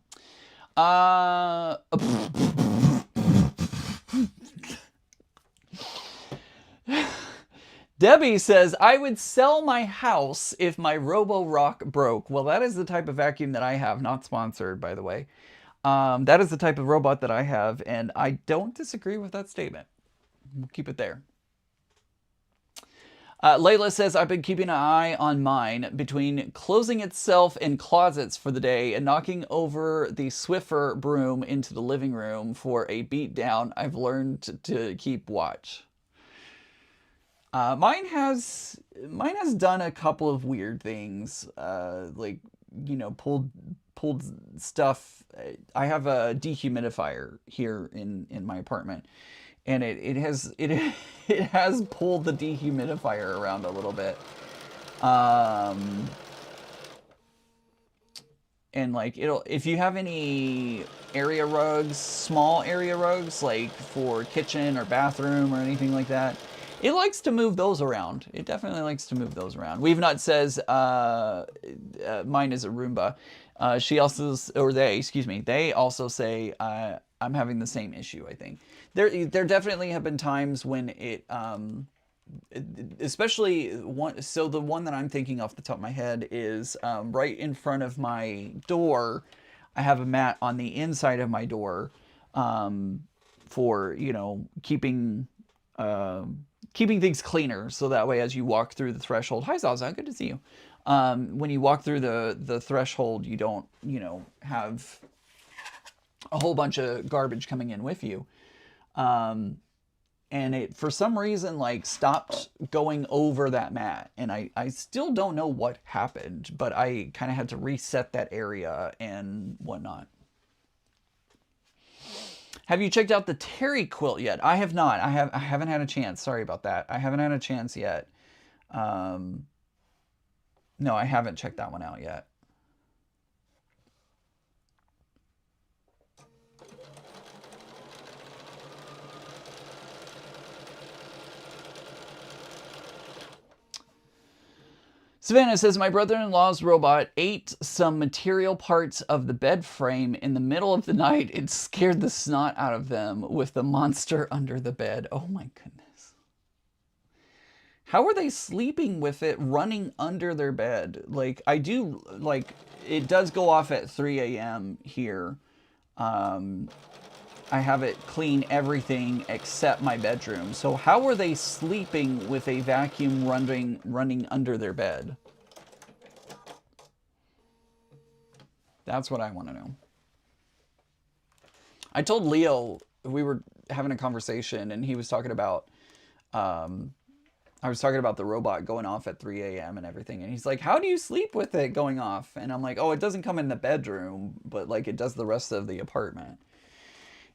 Debbie says, I would sell my house if my Robo-Rock broke. Well, that is the type of vacuum that I have. Not sponsored, by the way. That is the type of robot that I have, and I don't disagree with that statement. We'll keep it there. Layla says, I've been keeping an eye on mine between closing itself in closets for the day and knocking over the Swiffer broom into the living room for a beatdown. I've learned to keep watch. Mine has done a couple of weird things, like, you know, pulled stuff. I have a dehumidifier here in my apartment, and it has pulled the dehumidifier around a little bit. And like if you have any area rugs, small area rugs, like for kitchen or bathroom or anything like that, it likes to move those around. It definitely likes to move those around. We've Not says mine is a Roomba. She also, or they, excuse me, they also say I'm having the same issue. I think there definitely have been times when it, especially one. So the one that I'm thinking off the top of my head is right in front of my door. I have a mat on the inside of my door for, you know, keeping things cleaner, so that way as you walk through the threshold. Hi Zaza, good to see you. When you walk through the threshold, you don't, you know, have a whole bunch of garbage coming in with you. And it, for some reason, like stopped going over that mat. And I still don't know what happened, but I kind of had to reset that area and whatnot. Have you checked out the Terry quilt yet? I have not. I haven't had a chance. Sorry about that. I haven't had a chance yet. No, I haven't checked that one out yet. Savannah says, my brother-in-law's robot ate some material parts of the bed frame in the middle of the night. It scared the snot out of them with the monster under the bed. Oh my goodness. How are they sleeping with it running under their bed? Like, I do, like, it does go off at 3 a.m. here. I have it clean everything except my bedroom. So how are they sleeping with a vacuum running under their bed? That's what I want to know. I told Leo, we were having a conversation and he was talking about, I was talking about the robot going off at 3 a.m. and everything. And he's like, how do you sleep with it going off? And I'm like, oh, it doesn't come in the bedroom, but like it does the rest of the apartment.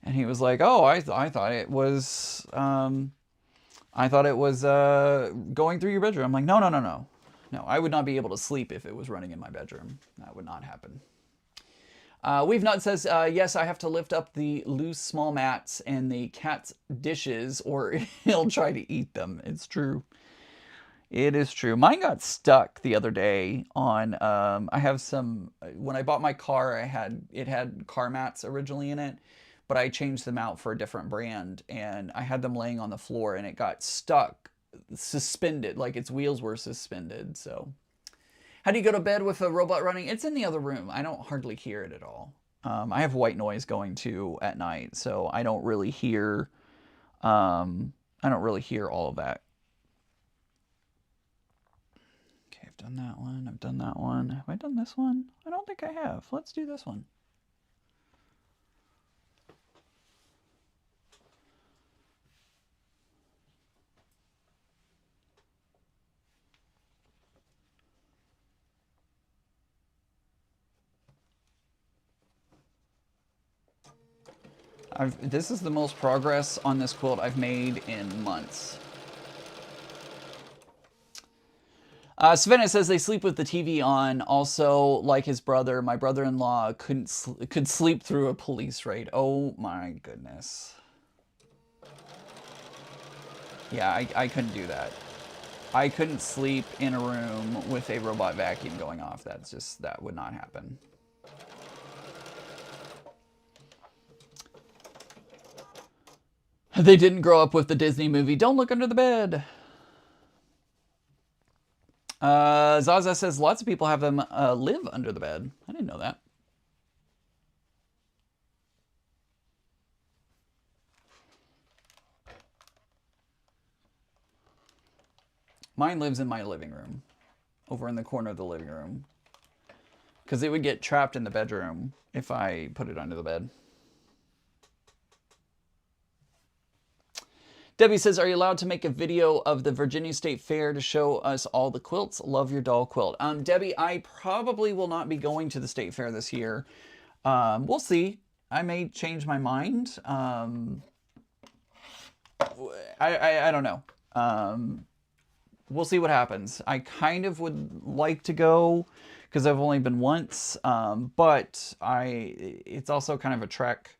And he was like, oh, I thought it was, going through your bedroom. I'm like, no. No, I would not be able to sleep if it was running in my bedroom. That would not happen. We've Not says, yes, I have to lift up the loose small mats and the cat's dishes or he'll try to eat them. It's true. It is true. Mine got stuck the other day on, I have some, when I bought my car, it had car mats originally in it, but I changed them out for a different brand, and I had them laying on the floor, and it got stuck, suspended, like its wheels were suspended. So how do you go to bed with a robot running? It's in the other room. I don't hardly hear it at all. I have white noise going too at night, so I don't really hear all of that. Okay, I've done that one. I've done that one. Have I done this one? I don't think I have. Let's do this one. This is the most progress on this quilt I've made in months. Savannah says they sleep with the TV on. Also, like his brother, my brother-in-law could sleep through a police raid. Oh my goodness. Yeah, I couldn't do that. I couldn't sleep in a room with a robot vacuum going off. That would not happen. They didn't grow up with the Disney movie Don't Look Under the Bed. Zaza says lots of people have them live under the bed. I didn't know that. Mine lives in my living room, over in the corner of the living room, because it would get trapped in the bedroom if I put it under the bed. Debbie says, are you allowed to make a video of the Virginia State Fair to show us all the quilts? Love your doll quilt. Debbie, I probably will not be going to the State Fair this year. We'll see. I may change my mind. I don't know. We'll see what happens. I kind of would like to go because I've only been once, but it's also kind of a trek.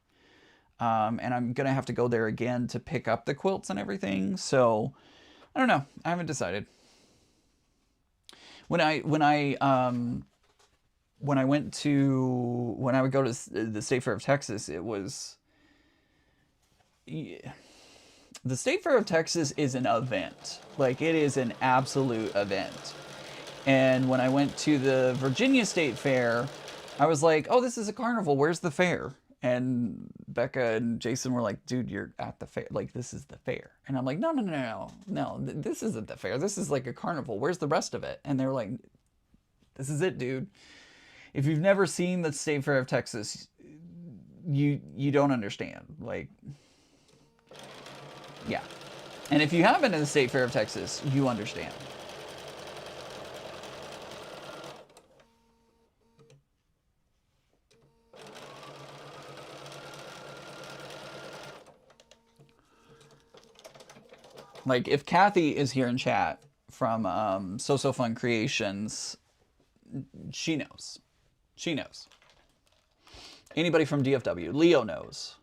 And I'm going to have to go there again to pick up the quilts and everything. So I don't know. I haven't decided. When I would go to the State Fair of Texas, it was, the State Fair of Texas is an event. Like, it is an absolute event. And when I went to the Virginia State Fair, I was like, oh, this is a carnival. Where's the fair? And Becca and Jason were like, dude, you're at the fair. Like, this is the fair. And I'm like, no, this isn't the fair. This is like a carnival. Where's the rest of it? And they were like, this is it, dude. If you've never seen the State Fair of Texas, you don't understand. Like, yeah. And if you have been to the State Fair of Texas, you understand. Like, if Kathy is here in chat from So Fun Creations, she knows. She knows. Anybody from DFW, Leo knows.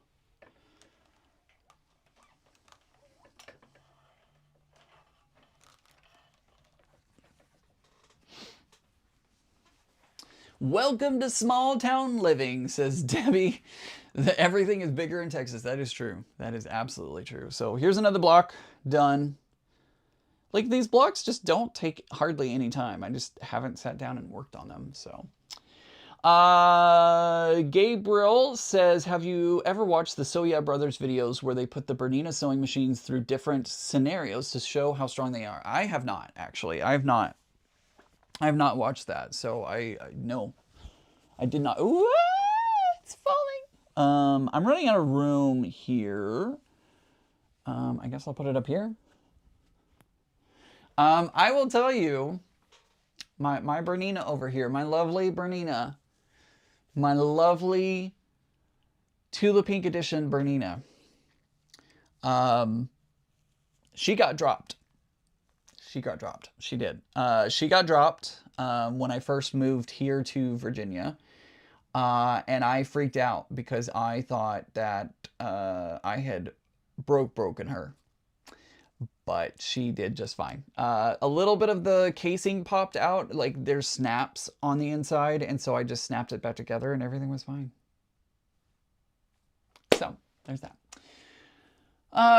Welcome to small town living, says Debbie. Everything is bigger in Texas. That is true. That is absolutely true. So here's another block done. Like, these blocks just don't take hardly any time. I just haven't sat down and worked on them. So Gabriel says, have you ever watched the So Yeah Brothers videos where they put the Bernina sewing machines through different scenarios to show how strong they are? I have not, actually. I have not watched that. So no, I did not. Ooh, it's falling. I'm running out of room here. I guess I'll put it up here. I will tell you, my Bernina over here, my lovely Bernina, my lovely Tula Pink Edition Bernina. She got dropped. She got dropped. She did. She got dropped when I first moved here to Virginia. And I freaked out because I thought that I had broken her. But she did just fine. A little bit of the casing popped out. Like, there's snaps on the inside. And so I just snapped it back together and everything was fine. So, There's that.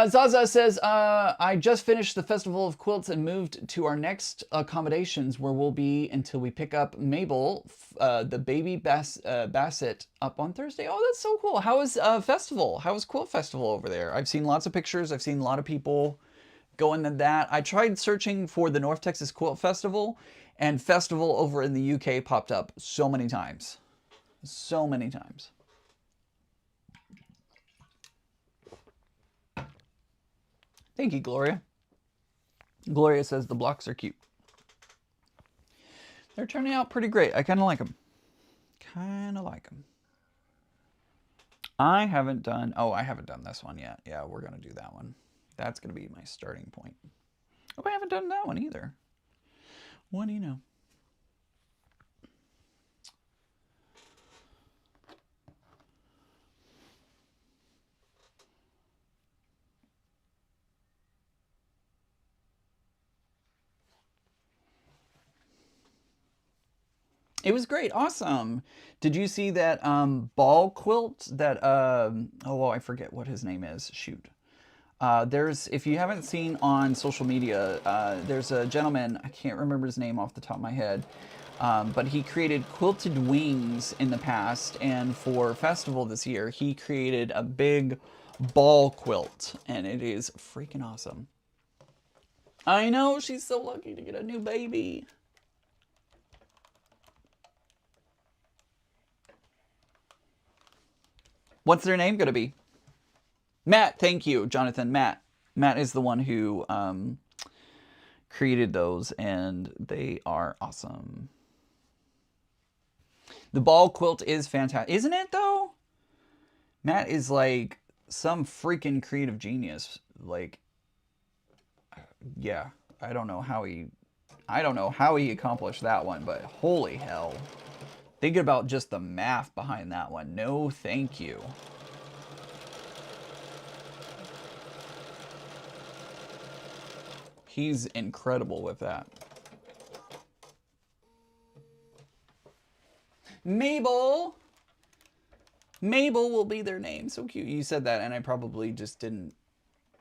Zaza says, I just finished the Festival of Quilts and moved to our next accommodations where we'll be until we pick up Mabel, the baby Basset, up on Thursday. Oh, that's so cool. How is Festival? How is Quilt Festival over there? I've seen lots of pictures. I've seen a lot of people going to that. I tried searching for the North Texas Quilt Festival, and Festival over in the UK popped up so many times. So many times. Thank you, Gloria. Gloria says the blocks are cute. They're turning out pretty great. I kind of like them. Kind of like them. I haven't done this one yet. Yeah, we're going to do that one. That's going to be my starting point. Oh, I haven't done that one either. What do you know? It was great. Awesome. Did you see that ball quilt that oh, I forget what his name is. Shoot. There's, if you haven't seen on social media, there's a gentleman, I can't remember his name off the top of my head, but he created quilted wings in the past, and for festival this year, he created a big ball quilt, and it is freaking awesome. I know, she's so lucky to get a new baby. What's their name going to be? Matt, thank you, Jonathan. Matt is the one who created those, and they are awesome. The ball quilt is fantastic, isn't it? Though Matt is like some freaking creative genius. Like, yeah, I don't know how he accomplished that one, but holy hell! Think about just the math behind that one. No, thank you. He's incredible with that. Mabel! Mabel will be their name. So cute. You said that, and I probably just didn't.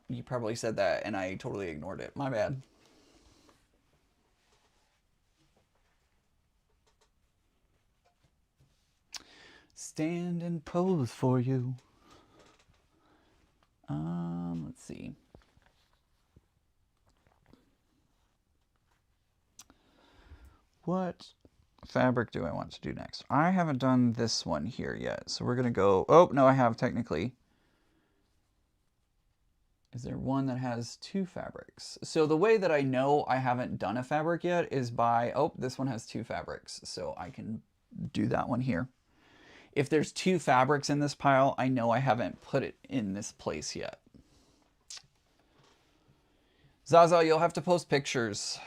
You probably said that, and I totally ignored it. My bad. Stand and pose for you. Let's see. What fabric do I want to do next? I haven't done this one here yet, so we're gonna go. Oh no, I have technically. Is there one that has two fabrics? So the way that I know I haven't done a fabric yet is by, oh, this one has two fabrics, so I can do that one here. If there's two fabrics in this pile, I know I haven't put it in this place yet. Zaza, you'll have to post pictures.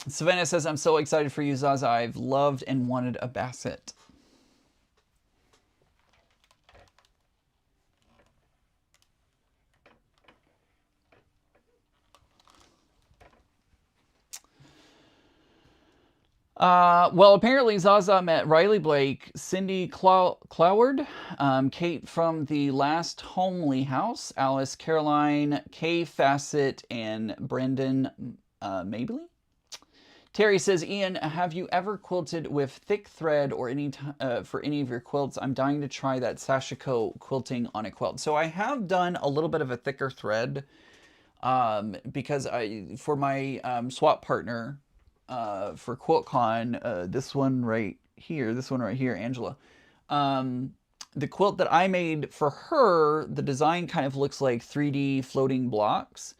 Savannah says, I'm so excited for you, Zaza. I've loved and wanted a Basset. Well, apparently Zaza met Riley Blake, Cindy Cloward, Kate from the last Homely House, Alice Caroline, Kay Fassett, and Brendan Mabley. Terry says, Ian, have you ever quilted with thick thread or for any of your quilts? I'm dying to try that Sashiko quilting on a quilt. So I have done a little bit of a thicker thread because for my swap partner for QuiltCon, this one right here, Angela, the quilt that I made for her, the design kind of looks like 3D floating blocks.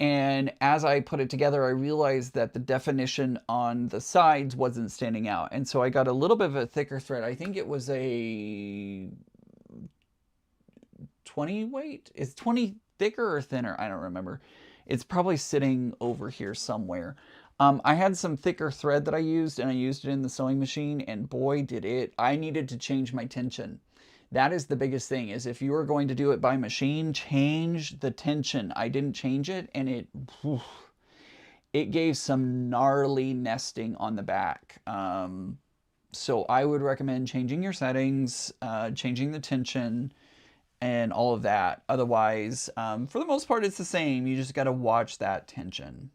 And as I put it together, I realized that the definition on the sides wasn't standing out. And so I got a little bit of a thicker thread. I think it was a 20 weight. Is 20 thicker or thinner? I don't remember. It's probably sitting over here somewhere. I had some thicker thread that I used, and I used it in the sewing machine, and boy, did it. I needed to change my tension. That is the biggest thing, is if you are going to do it by machine, change the tension. I didn't change it, and it gave some gnarly nesting on the back. So I would recommend changing your settings, changing the tension, and all of that. Otherwise, for the most part, it's the same. You just got to watch that tension.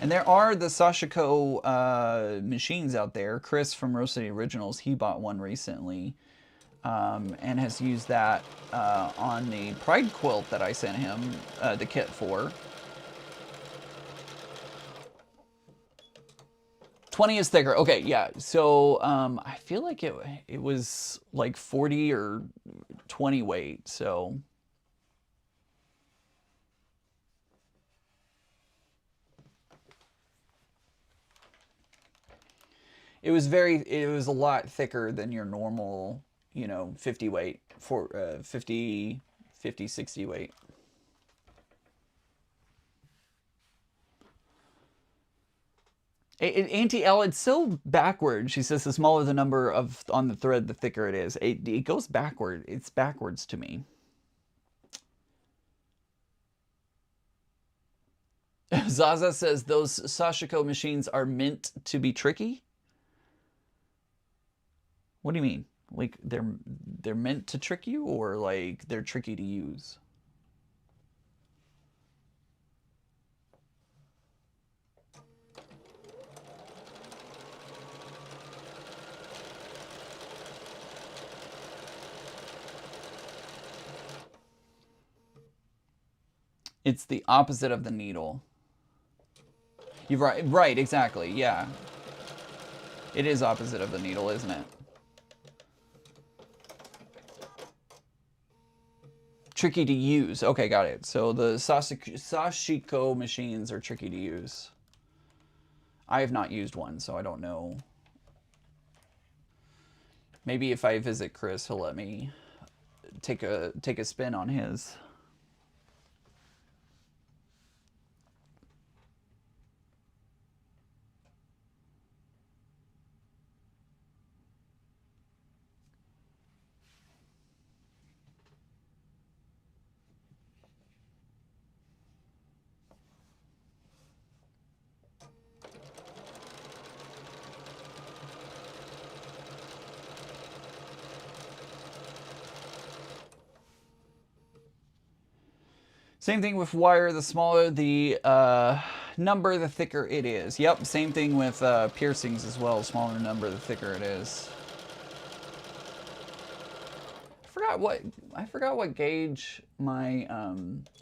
And there are the Sashiko machines out there. Chris from Rose City Originals, he bought one recently, and has used that on the Pride quilt that I sent him the kit for. 20 is thicker. Okay, yeah. So I feel like it was like 40 or 20 weight. So it was a lot thicker than your normal, 50 weight, 50, 60 weight. Auntie L, it's so backward. She says the smaller the number of on the thread, the thicker it is. It goes backward. It's backwards to me. Zaza says those Sashiko machines are meant to be tricky. What do you mean? Like they're meant to trick you, or like they're tricky to use? It's the opposite of the needle. You're right, exactly, yeah. It is opposite of the needle, isn't it? Tricky to use. Okay, got it. So the Sashiko machines are tricky to use. I have not used one, so I don't know. Maybe if I visit Chris, he'll let me take a spin on his. Same thing with wire. The smaller the number, the thicker it is. Yep, same thing with piercings as well. Smaller number, the thicker it is. I forgot what gauge my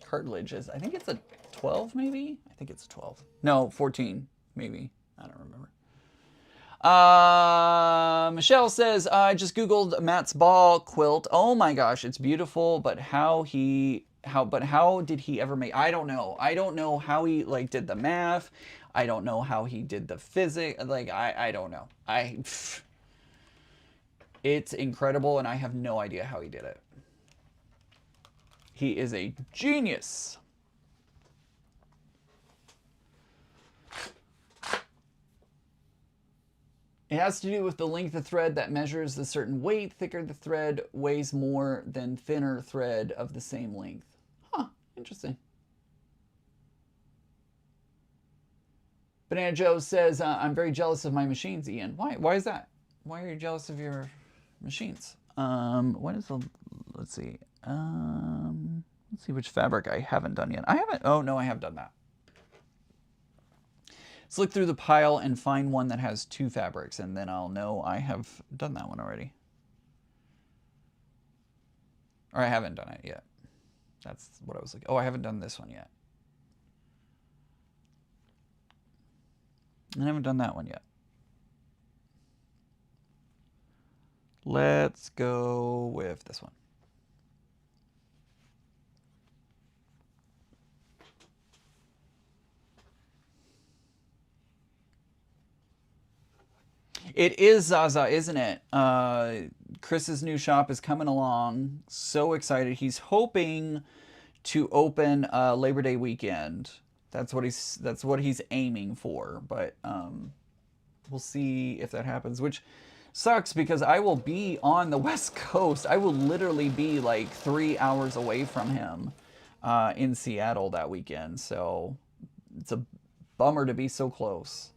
cartilage is. I think it's a 12, maybe. I think it's a 12. No, 14, maybe. I don't remember. Michelle says, I just Googled Matt's ball quilt. Oh my gosh, it's beautiful, but how did he ever make, I don't know. I don't know how he like did the math. I don't know how he did the physics. Like, I don't know. It's incredible, and I have no idea how he did it. He is a genius. It has to do with the length of thread that measures the certain weight. Thicker the thread weighs more than thinner thread of the same length. Huh, interesting. Banana Joe says, I'm very jealous of my machines, Ian. Why? Why is that? Why are you jealous of your machines? What is the, let's see. Let's see which fabric I haven't done yet. I haven't, oh no, I have done that. Let's look through the pile and find one that has 2 fabrics, and then I'll know I have done that one already. Or I haven't done it yet. That's what I was like. Oh, I haven't done this one yet. I haven't done that one yet. Let's go with this one. It is Zaza, isn't it? Chris's new shop is coming along. So excited. He's hoping to open Labor Day weekend. That's what he's aiming for. But we'll see if that happens, which sucks because I will be on the West Coast. I will literally be like 3 hours away from him in Seattle that weekend. So it's a bummer to be so close.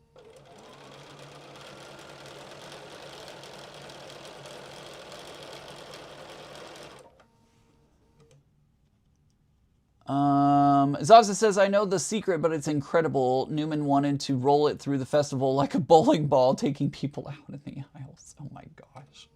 Zaza says, I know the secret, but it's incredible. Newman wanted to roll it through the festival like a bowling ball, taking people out in the aisles. Oh my gosh.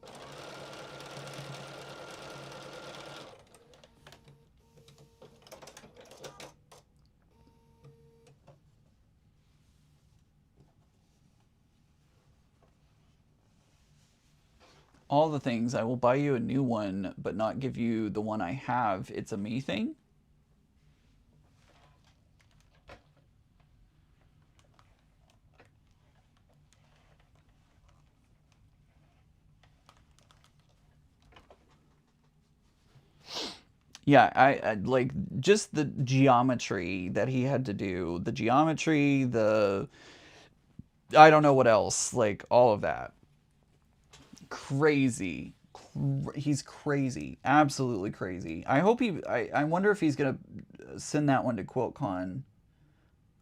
All the things. I will buy you a new one, but not give you the one I have. It's a me thing. Yeah, I like just the geometry that he had to do. The geometry, the I don't know what else, like all of that. Crazy. He's crazy. Absolutely crazy. I wonder if he's going to send that one to QuiltCon.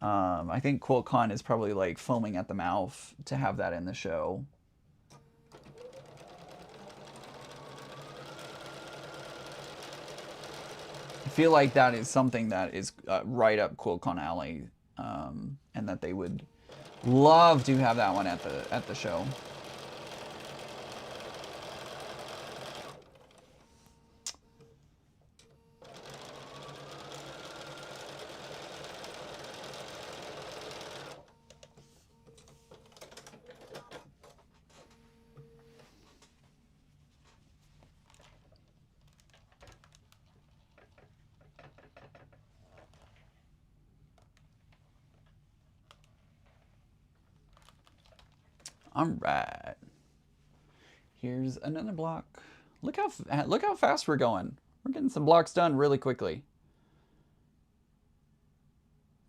I think QuiltCon is probably like foaming at the mouth to have that in the show. I feel like that is something that is right up QuiltCon alley, and that they would love to have that one at the show. All right. Here's another block. Look how fast we're going. We're getting some blocks done really quickly.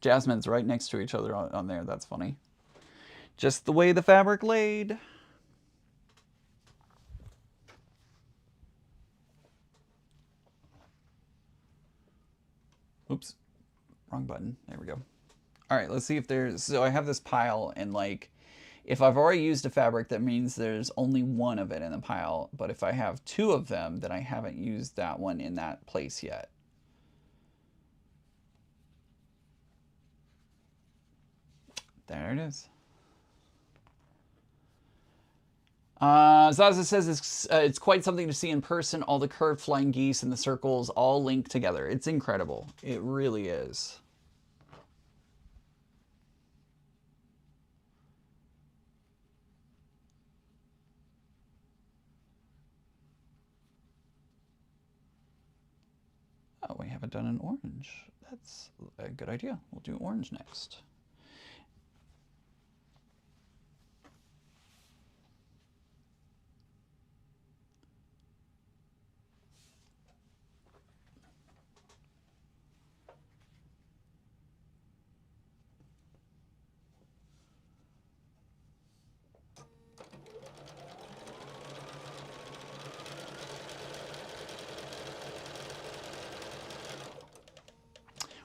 Jasmine's right next to each other on there. That's funny. Just the way the fabric laid. Oops. Wrong button. There we go. All right, let's see if there's... So I have this pile, and like, if I've already used a fabric, that means there's only one of it in the pile. But if I have two of them, then I haven't used that one in that place yet. There it is. Zaza says it's quite something to see in person. All the curved flying geese and the circles all linked together. It's incredible. It really is. Oh, we haven't done an orange. That's a good idea. We'll do orange next.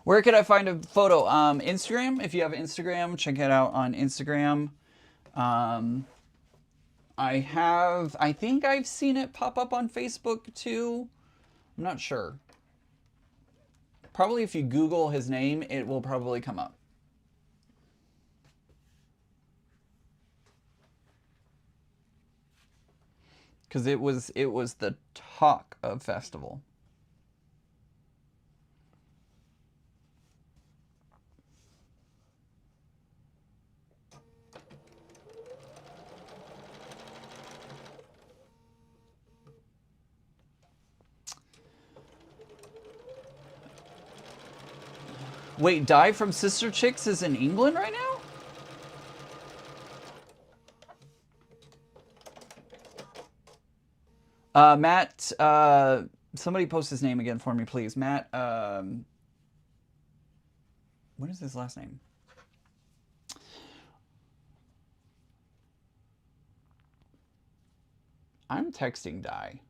Where could I find a photo? Instagram. If you have Instagram, check it out on Instagram. I think I've seen it pop up on Facebook too. I'm not sure. Probably if you Google his name, it will probably come up. Because it was the talk of festival. Wait, Die from Sister Chicks is in England right now? Matt, somebody post his name again for me, please. Matt, what is his last name? I'm texting Di.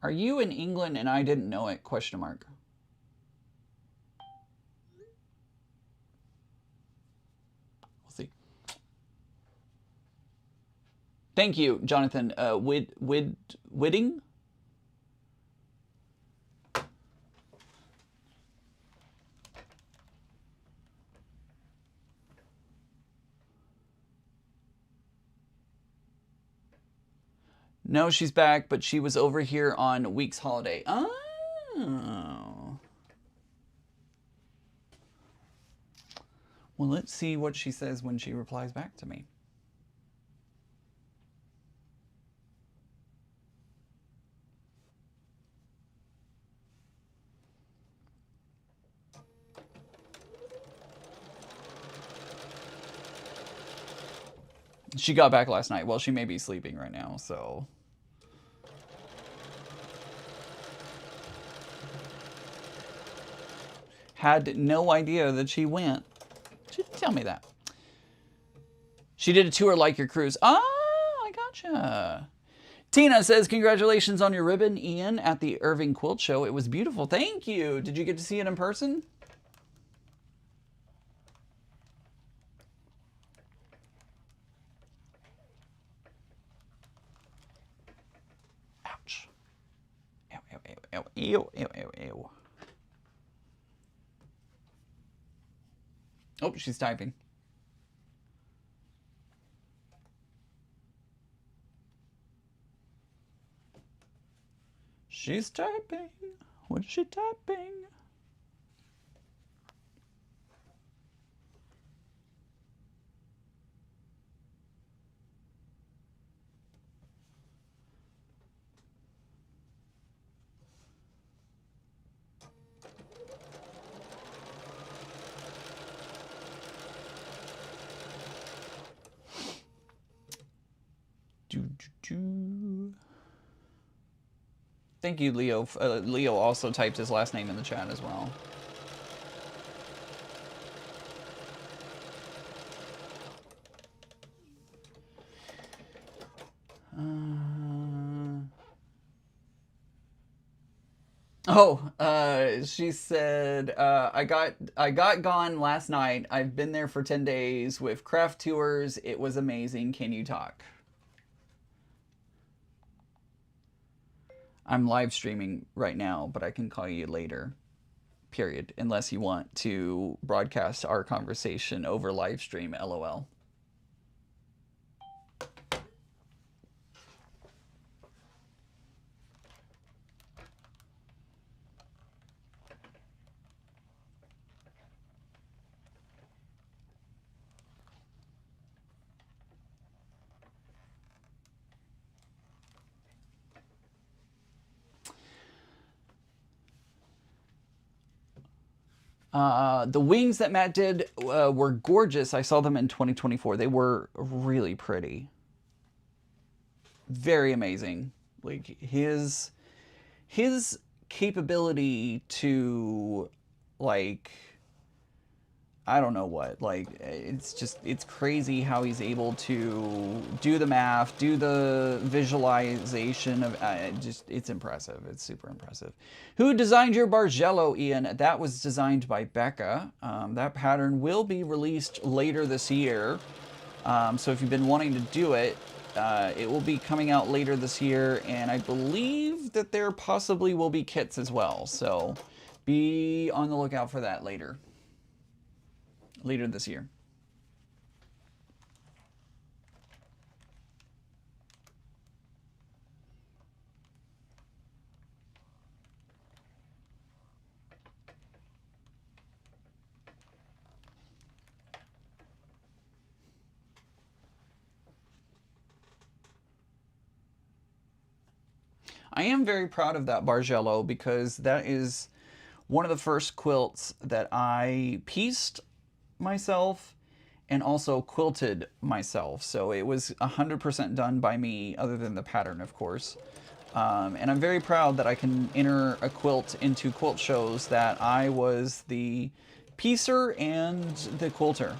Are you in England and I didn't know it? Question mark. We'll see. Thank you, Jonathan. Whitting? No, she's back, but she was over here on Week's holiday. Oh. Well, let's see what she says when she replies back to me. She got back last night. Well, she may be sleeping right now, so... Had no idea that she went. She didn't tell me that. She did a tour like your cruise. Ah, I gotcha. Tina says, congratulations on your ribbon, Ian, at the Irving Quilt Show. It was beautiful. Thank you. Did you get to see it in person? Ouch. Ew, ew, ew, ew, ew, ew, ew. Oh, she's typing. She's typing. What is she typing? Thank you, Leo. Leo also typed his last name in the chat as well. She said, I got gone last night. I've been there for 10 days with craft tours. It was amazing. Can you talk? I'm live streaming right now, but I can call you later. Period. Unless you want to broadcast our conversation over live stream, LOL. The wings that Matt did were gorgeous. I saw them in 2024. They were really pretty. Very amazing. Like his capability to, like, I don't know what, like, it's crazy how he's able to do the math, do the visualization of, it's impressive. It's super impressive. Who designed your Bargello, Ian? That was designed by Becca. That pattern will be released later this year. So if you've been wanting to do it, it will be coming out later this year, and I believe that there possibly will be kits as well. So be on the lookout for that later this year. I am very proud of that Bargello because that is one of the first quilts that I pieced myself, and also quilted myself. So it was 100% done by me, other than the pattern, of course. And I'm very proud that I can enter a quilt into quilt shows that I was the piecer and the quilter.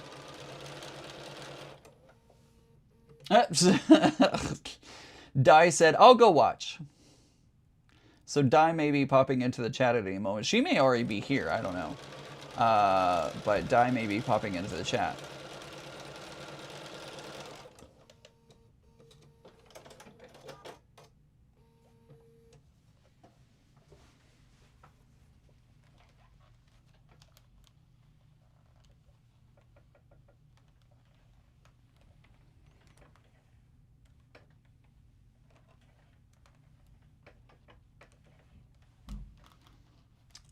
Di said, I'll go watch. So Di may be popping into the chat at any moment. She may already be here, I don't know. But Di may be popping into the chat.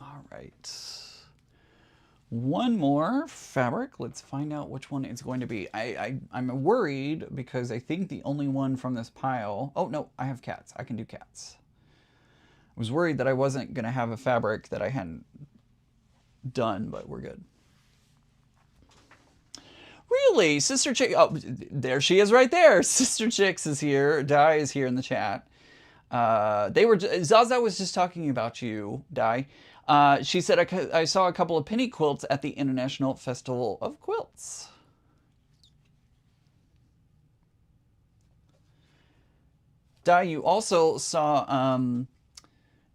All right. One more fabric. Let's find out which one it's going to be. I'm worried because I think the only one from this pile... Oh, no, I have cats. I can do cats. I was worried that I wasn't going to have a fabric that I hadn't done, but we're good. Really? Sister Chick... Oh, there she is right there. Sister Chicks is here. Di is here in the chat. Zaza was just talking about you, Di. She said, I saw a couple of penny quilts at the International Festival of Quilts. Di, you also saw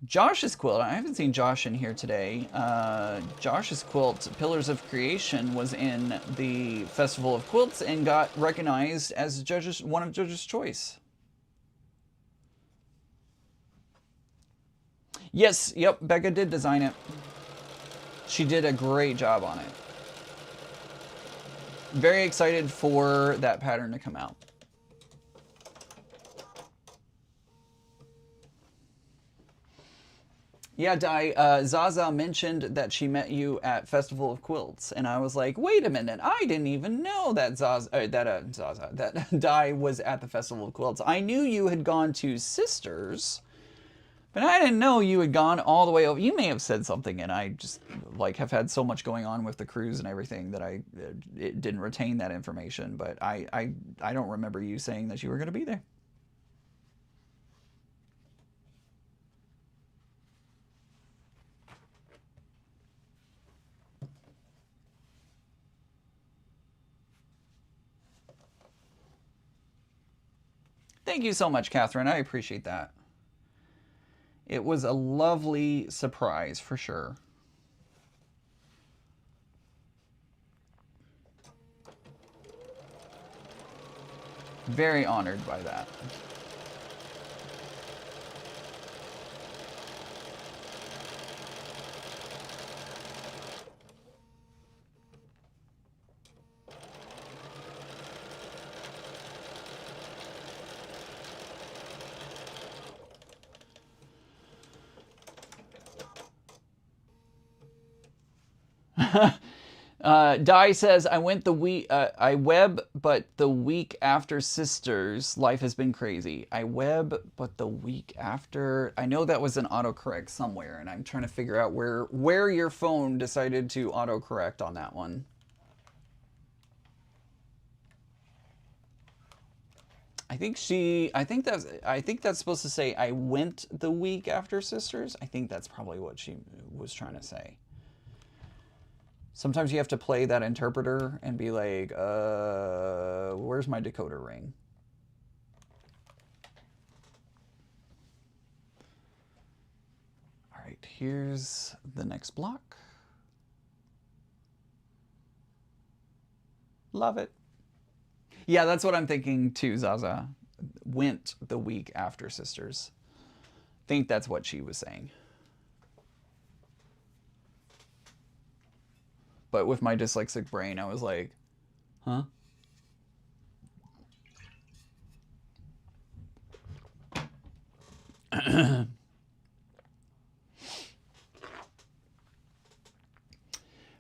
Josh's quilt. I haven't seen Josh in here today. Josh's quilt, Pillars of Creation, was in the Festival of Quilts and got recognized as one of judges' choice. Yes, yep, Becca did design it. She did a great job on it. Very excited for that pattern to come out. Yeah, Di, Zaza mentioned that she met you at Festival of Quilts, and I was like, wait a minute, I didn't even know that that Di was at the Festival of Quilts. I knew you had gone to Sisters, but I didn't know you had gone all the way over. You may have said something, and I just like have had so much going on with the cruise and everything that it didn't retain that information. But I don't remember you saying that you were going to be there. Thank you so much, Catherine. I appreciate that. It was a lovely surprise for sure. Very honored by that. Di says, I web, but the week after Sisters, life has been crazy. I web, but the week after... I know that was an autocorrect somewhere, and I'm trying to figure out where your phone decided to autocorrect on that one. I think that's supposed to say, I went the week after Sisters. I think that's probably what she was trying to say. Sometimes you have to play that interpreter and be like, where's my decoder ring? All right, here's the next block. Love it. Yeah, that's what I'm thinking too, Zaza. Went the week after Sisters. Think that's what she was saying. But with my dyslexic brain, I was like, huh?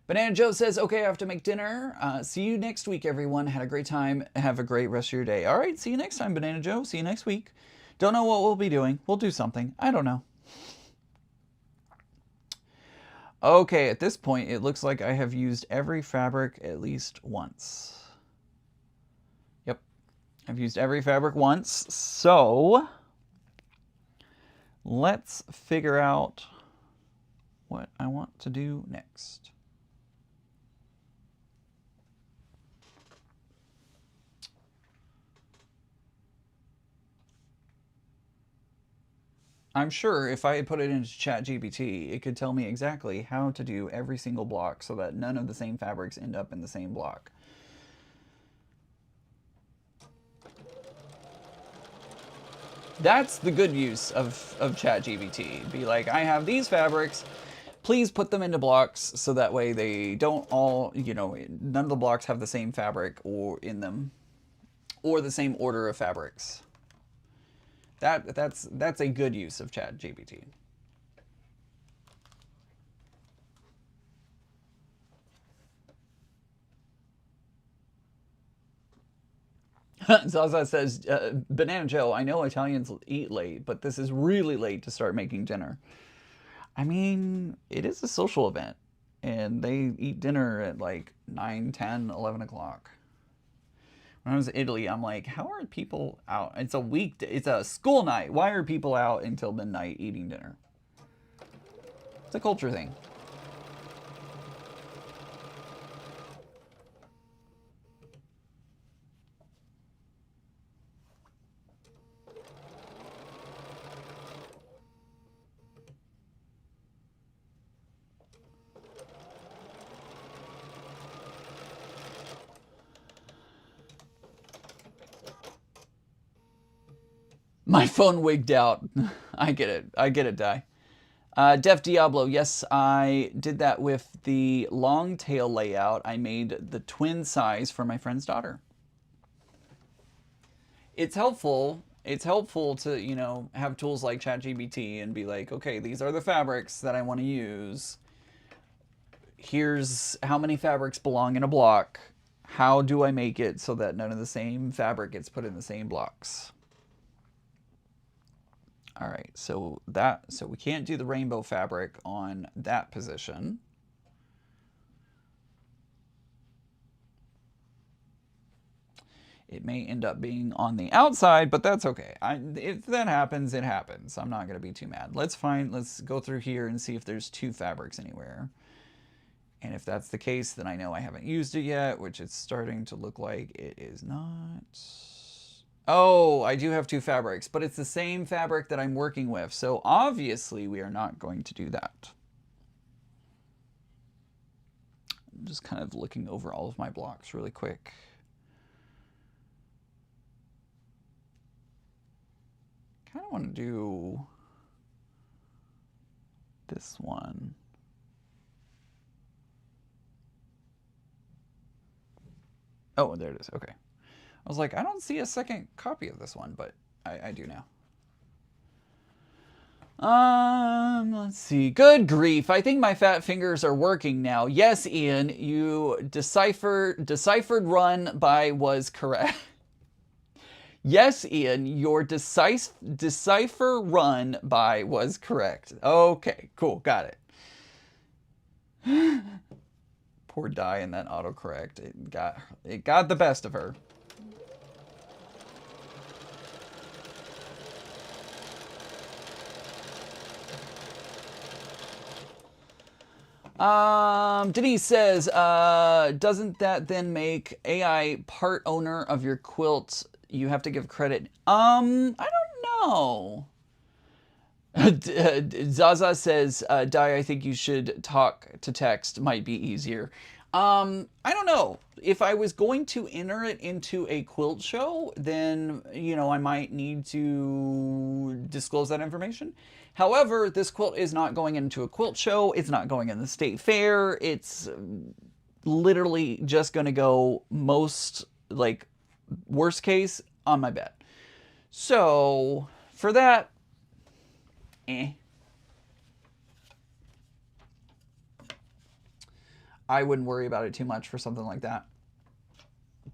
Banana Joe says, okay, I have to make dinner. See you next week, everyone. Had a great time. Have a great rest of your day. All right, see you next time, Banana Joe. See you next week. Don't know what we'll be doing. We'll do something. I don't know. Okay, at this point, it looks like I have used every fabric at least once. I've used every fabric once, so let's figure out what I want to do next. I'm sure if I had put it into ChatGPT, it could tell me exactly how to do every single block so that none of the same fabrics end up in the same block. That's the good use of ChatGPT. Be like, I have these fabrics, please put them into blocks so that way they don't all, none of the blocks have the same fabric or in them or the same order of fabrics. That's a good use of ChatGPT. Zaza says, Banana Joe, I know Italians eat late, but this is really late to start making dinner. I mean, it is a social event, and they eat dinner at like 9, 10, 11 o'clock. When I was in Italy, I'm like, how are people out? It's a weekday, it's a school night. Why are people out until midnight eating dinner? It's a culture thing. My phone wigged out. I get it. I get it, Di. Def Diablo, yes, I did that with the long tail layout. I made the twin size for my friend's daughter. It's helpful. It's helpful to, have tools like ChatGPT and be like, okay, these are the fabrics that I want to use. Here's how many fabrics belong in a block. How do I make it so that none of the same fabric gets put in the same blocks? All right, so we can't do the rainbow fabric on that position. It may end up being on the outside, but that's okay. If that happens, it happens. I'm not going to be too mad. Let's go through here and see if there's two fabrics anywhere. And if that's the case, then I know I haven't used it yet, which it's starting to look like it is not. Oh, I do have two fabrics, but it's the same fabric that I'm working with. So obviously we are not going to do that. I'm just kind of looking over all of my blocks really quick. Kind of want to do this one. Oh, there it is. Okay. I was like, I don't see a second copy of this one, but I do now. Let's see. Good grief. I think my fat fingers are working now. Yes, Ian, you deciphered run by was correct. Yes, Ian, your decipher run by was correct. Okay, cool. Got it. Poor Di in that autocorrect. It got the best of her. Denise says, doesn't that then make AI part owner of your quilt? You have to give credit. I don't know. Zaza says, Di, I think you should talk to text. Might be easier. I don't know. If I was going to enter it into a quilt show, then, I might need to disclose that information. However, this quilt is not going into a quilt show. It's not going in the state fair. It's literally just going to go worst case on my bed. So for that, I wouldn't worry about it too much for something like that.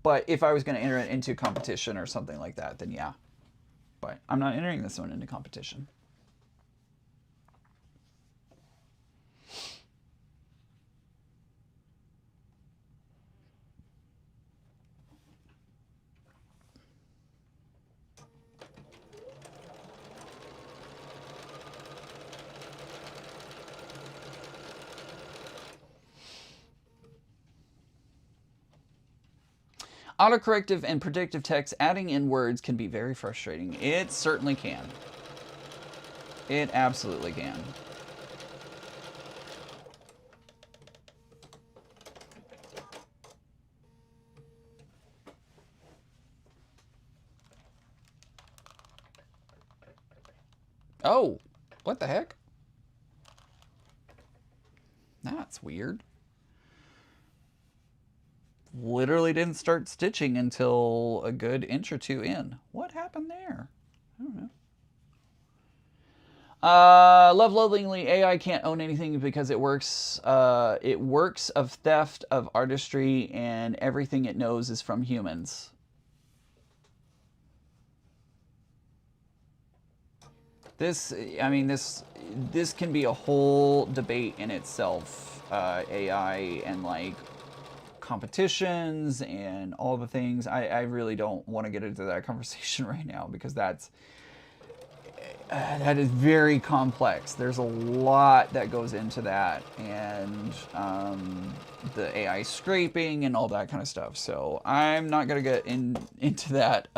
But if I was going to enter it into competition or something like that, then yeah. But I'm not entering this one into competition. Autocorrective and predictive text adding in words can be very frustrating. It certainly can. It absolutely can. Oh, what the heck? That's weird. Literally didn't start stitching until a good inch or two in. What happened there? I don't know. Love loathingly AI can't own anything because it works. It works of theft of artistry, and everything it knows is from humans. This, I mean, this can be a whole debate in itself. AI and like competitions and all the things. I really don't want to get into that conversation right now because that is very complex. There's a lot that goes into that, and the AI scraping and all that kind of stuff. So I'm not gonna get into that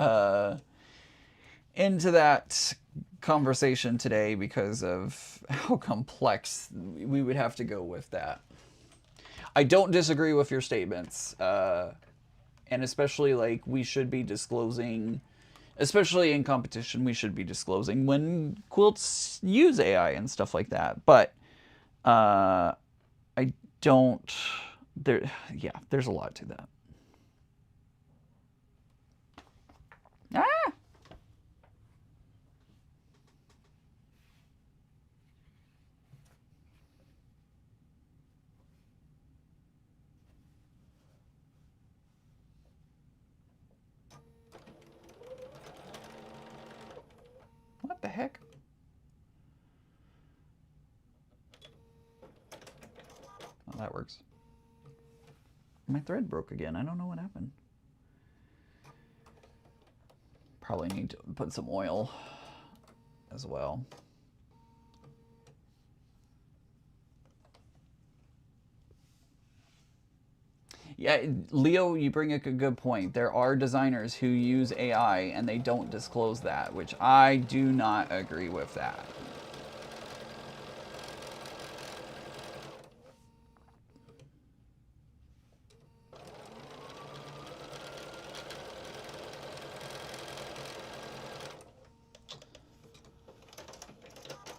conversation today because of how complex we would have to go with that. I don't disagree with your statements, and especially like we should be disclosing, especially in competition, we should be disclosing when quilts use AI and stuff like that. But I don't. There, yeah, there's a lot to that. Ah, what the heck? Oh, that works. My thread broke again. I don't know what happened. Probably need to put some oil as well. Yeah, Leo, you bring up a good point. There are designers who use AI and they don't disclose that, which I do not agree with that.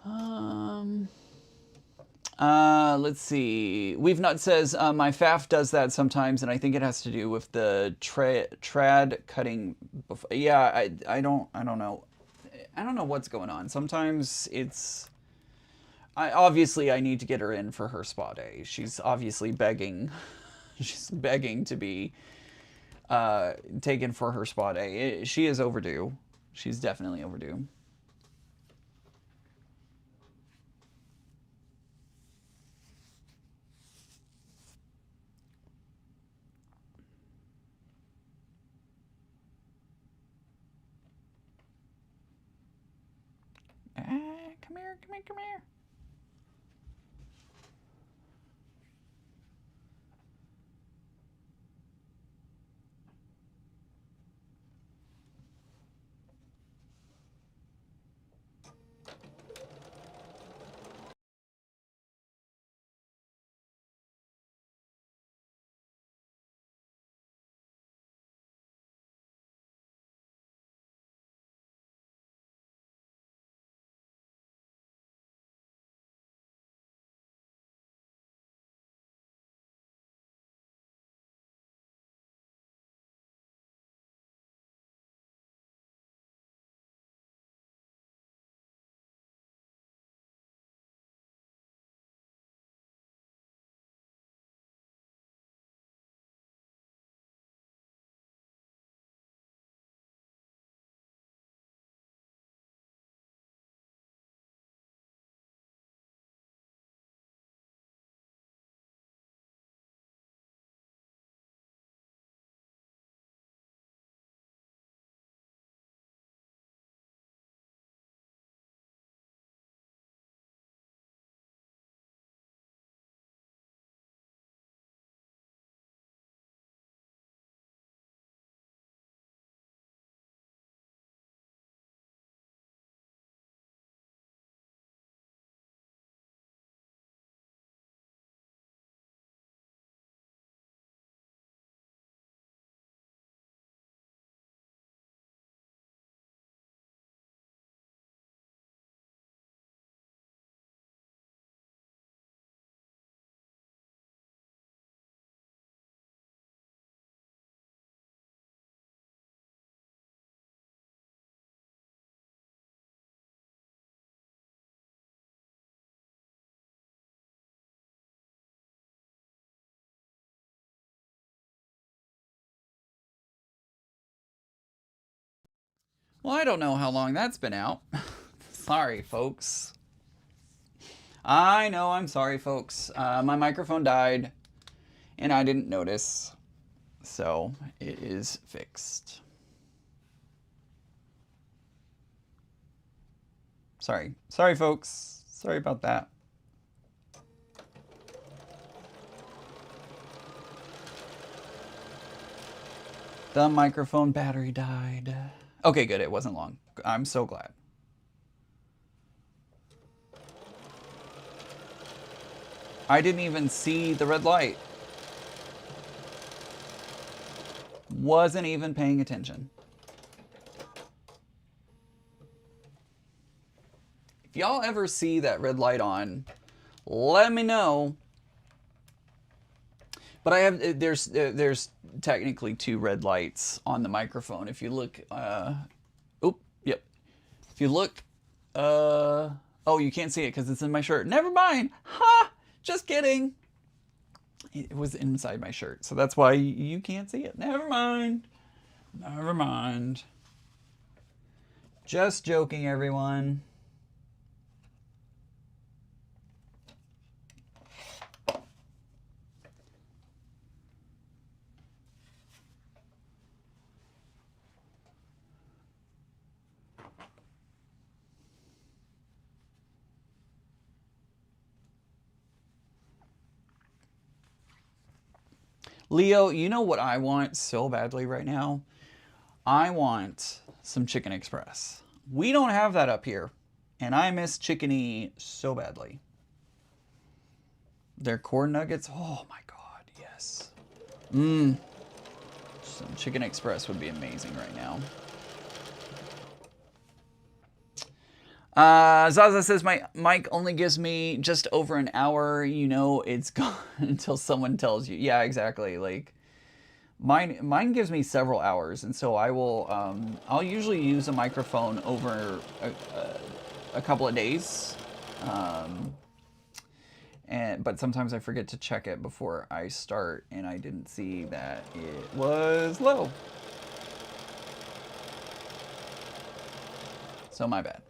Um, let's see. We've Not says my FAF does that sometimes, and I think it has to do with the trad cutting. Yeah, I don't know. I don't know what's going on. Sometimes it's. Obviously I need to get her in for her spa day. She's obviously begging. She's begging to be taken for her spa day. She is overdue. She's definitely overdue. Come here, come here, come here. Well, I don't know how long that's been out. Sorry, folks. I know, I'm sorry, folks. My microphone died, and I didn't notice. So, it is fixed. Sorry. Sorry, folks. Sorry about that. The microphone battery died. Okay, good. It wasn't long. I'm so glad. I didn't even see the red light. Wasn't even paying attention. If y'all ever see that red light on, let me know. But I have there's technically 2 red lights on the microphone. If you look, yep. If you look, oh, you can't see it because it's in my shirt. Never mind. Ha! Just kidding. It was inside my shirt, so that's why you can't see it. Never mind. Never mind. Just joking, everyone. Leo, you know what I want so badly right now? I want some Chicken Express. We don't have that up here, and I miss Chickeny so badly. Their corn nuggets, oh my god, yes. Some Chicken Express would be amazing right now. Zaza says my mic only gives me just over an hour. You know it's gone until someone tells you. Yeah, exactly. Like mine gives me several hours, and so I will. I'll usually use a microphone over a couple of days, but sometimes I forget to check it before I start, and I didn't see that it was low. So my bad.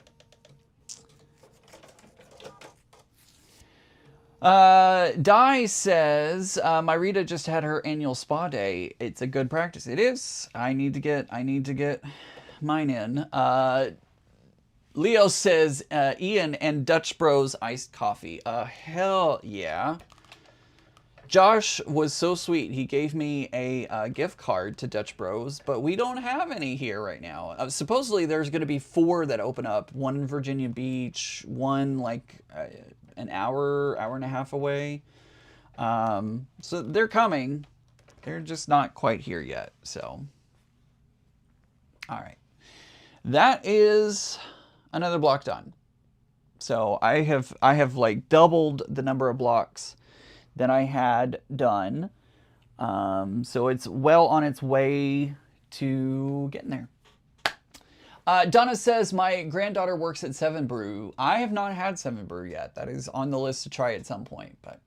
Di says, my Rita just had her annual spa day. It's a good practice. It is. I need to get mine in. Leo says, Ian and Dutch Bros iced coffee. Hell yeah. Josh was so sweet. He gave me a gift card to Dutch Bros, but we don't have any here right now. Supposedly there's going to be 4 that open up. One in Virginia Beach, one like an hour and a half away. So they're coming. They're just not quite here yet. So, all right. That is another block done. So I have like doubled the number of blocks that I had done. So it's well on its way to getting there. Donna says, my granddaughter works at 7 Brew. I have not had 7 Brew yet. That is on the list to try at some point. But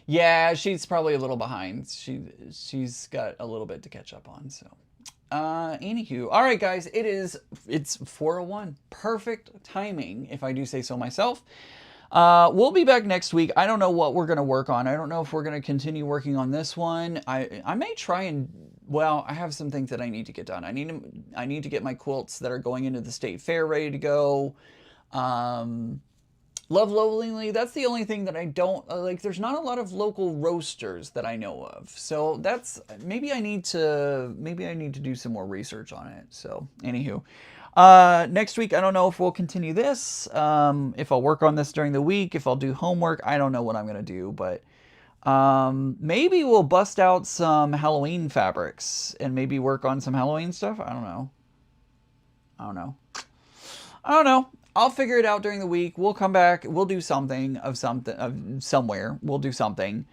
yeah, she's probably a little behind. She's got a little bit to catch up on. So anywho, all right, guys, it's 4:01. Perfect timing, if I do say so myself. We'll be back next week. I don't know what we're going to work on. I don't know if we're going to continue working on this one. I may try and, well, I have some things that I need to get done. I need to get my quilts that are going into the state fair ready to go. Love Lovingly, that's the only thing that I don't, like, there's not a lot of local roasters that I know of. So that's, maybe I need to do some more research on it. So, anywho. Next week, I don't know if we'll continue this, if I'll work on this during the week, if I'll do homework. I don't know what I'm going to do, but maybe we'll bust out some Halloween fabrics and maybe work on some Halloween stuff. I don't know. I'll figure it out during the week. We'll come back. We'll do something somewhere. We'll do something.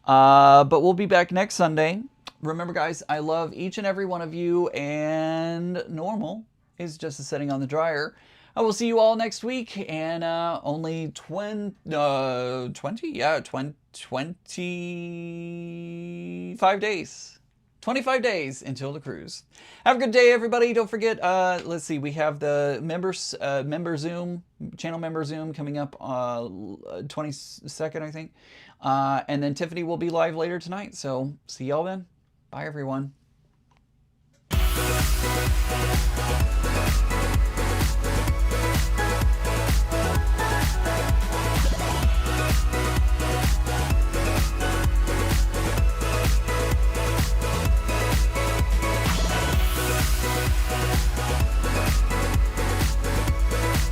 But we'll be back next Sunday. Remember, guys, I love each and every one of you, and normal is just a setting on the dryer. I will see you all next week, and only 25 days 25 days until the cruise. Have a good day, everybody. Don't forget, let's see, we have the members, member Zoom, channel member Zoom coming up 22nd, I think. And then Tiffany will be live later tonight. So see y'all then. Bye, everyone.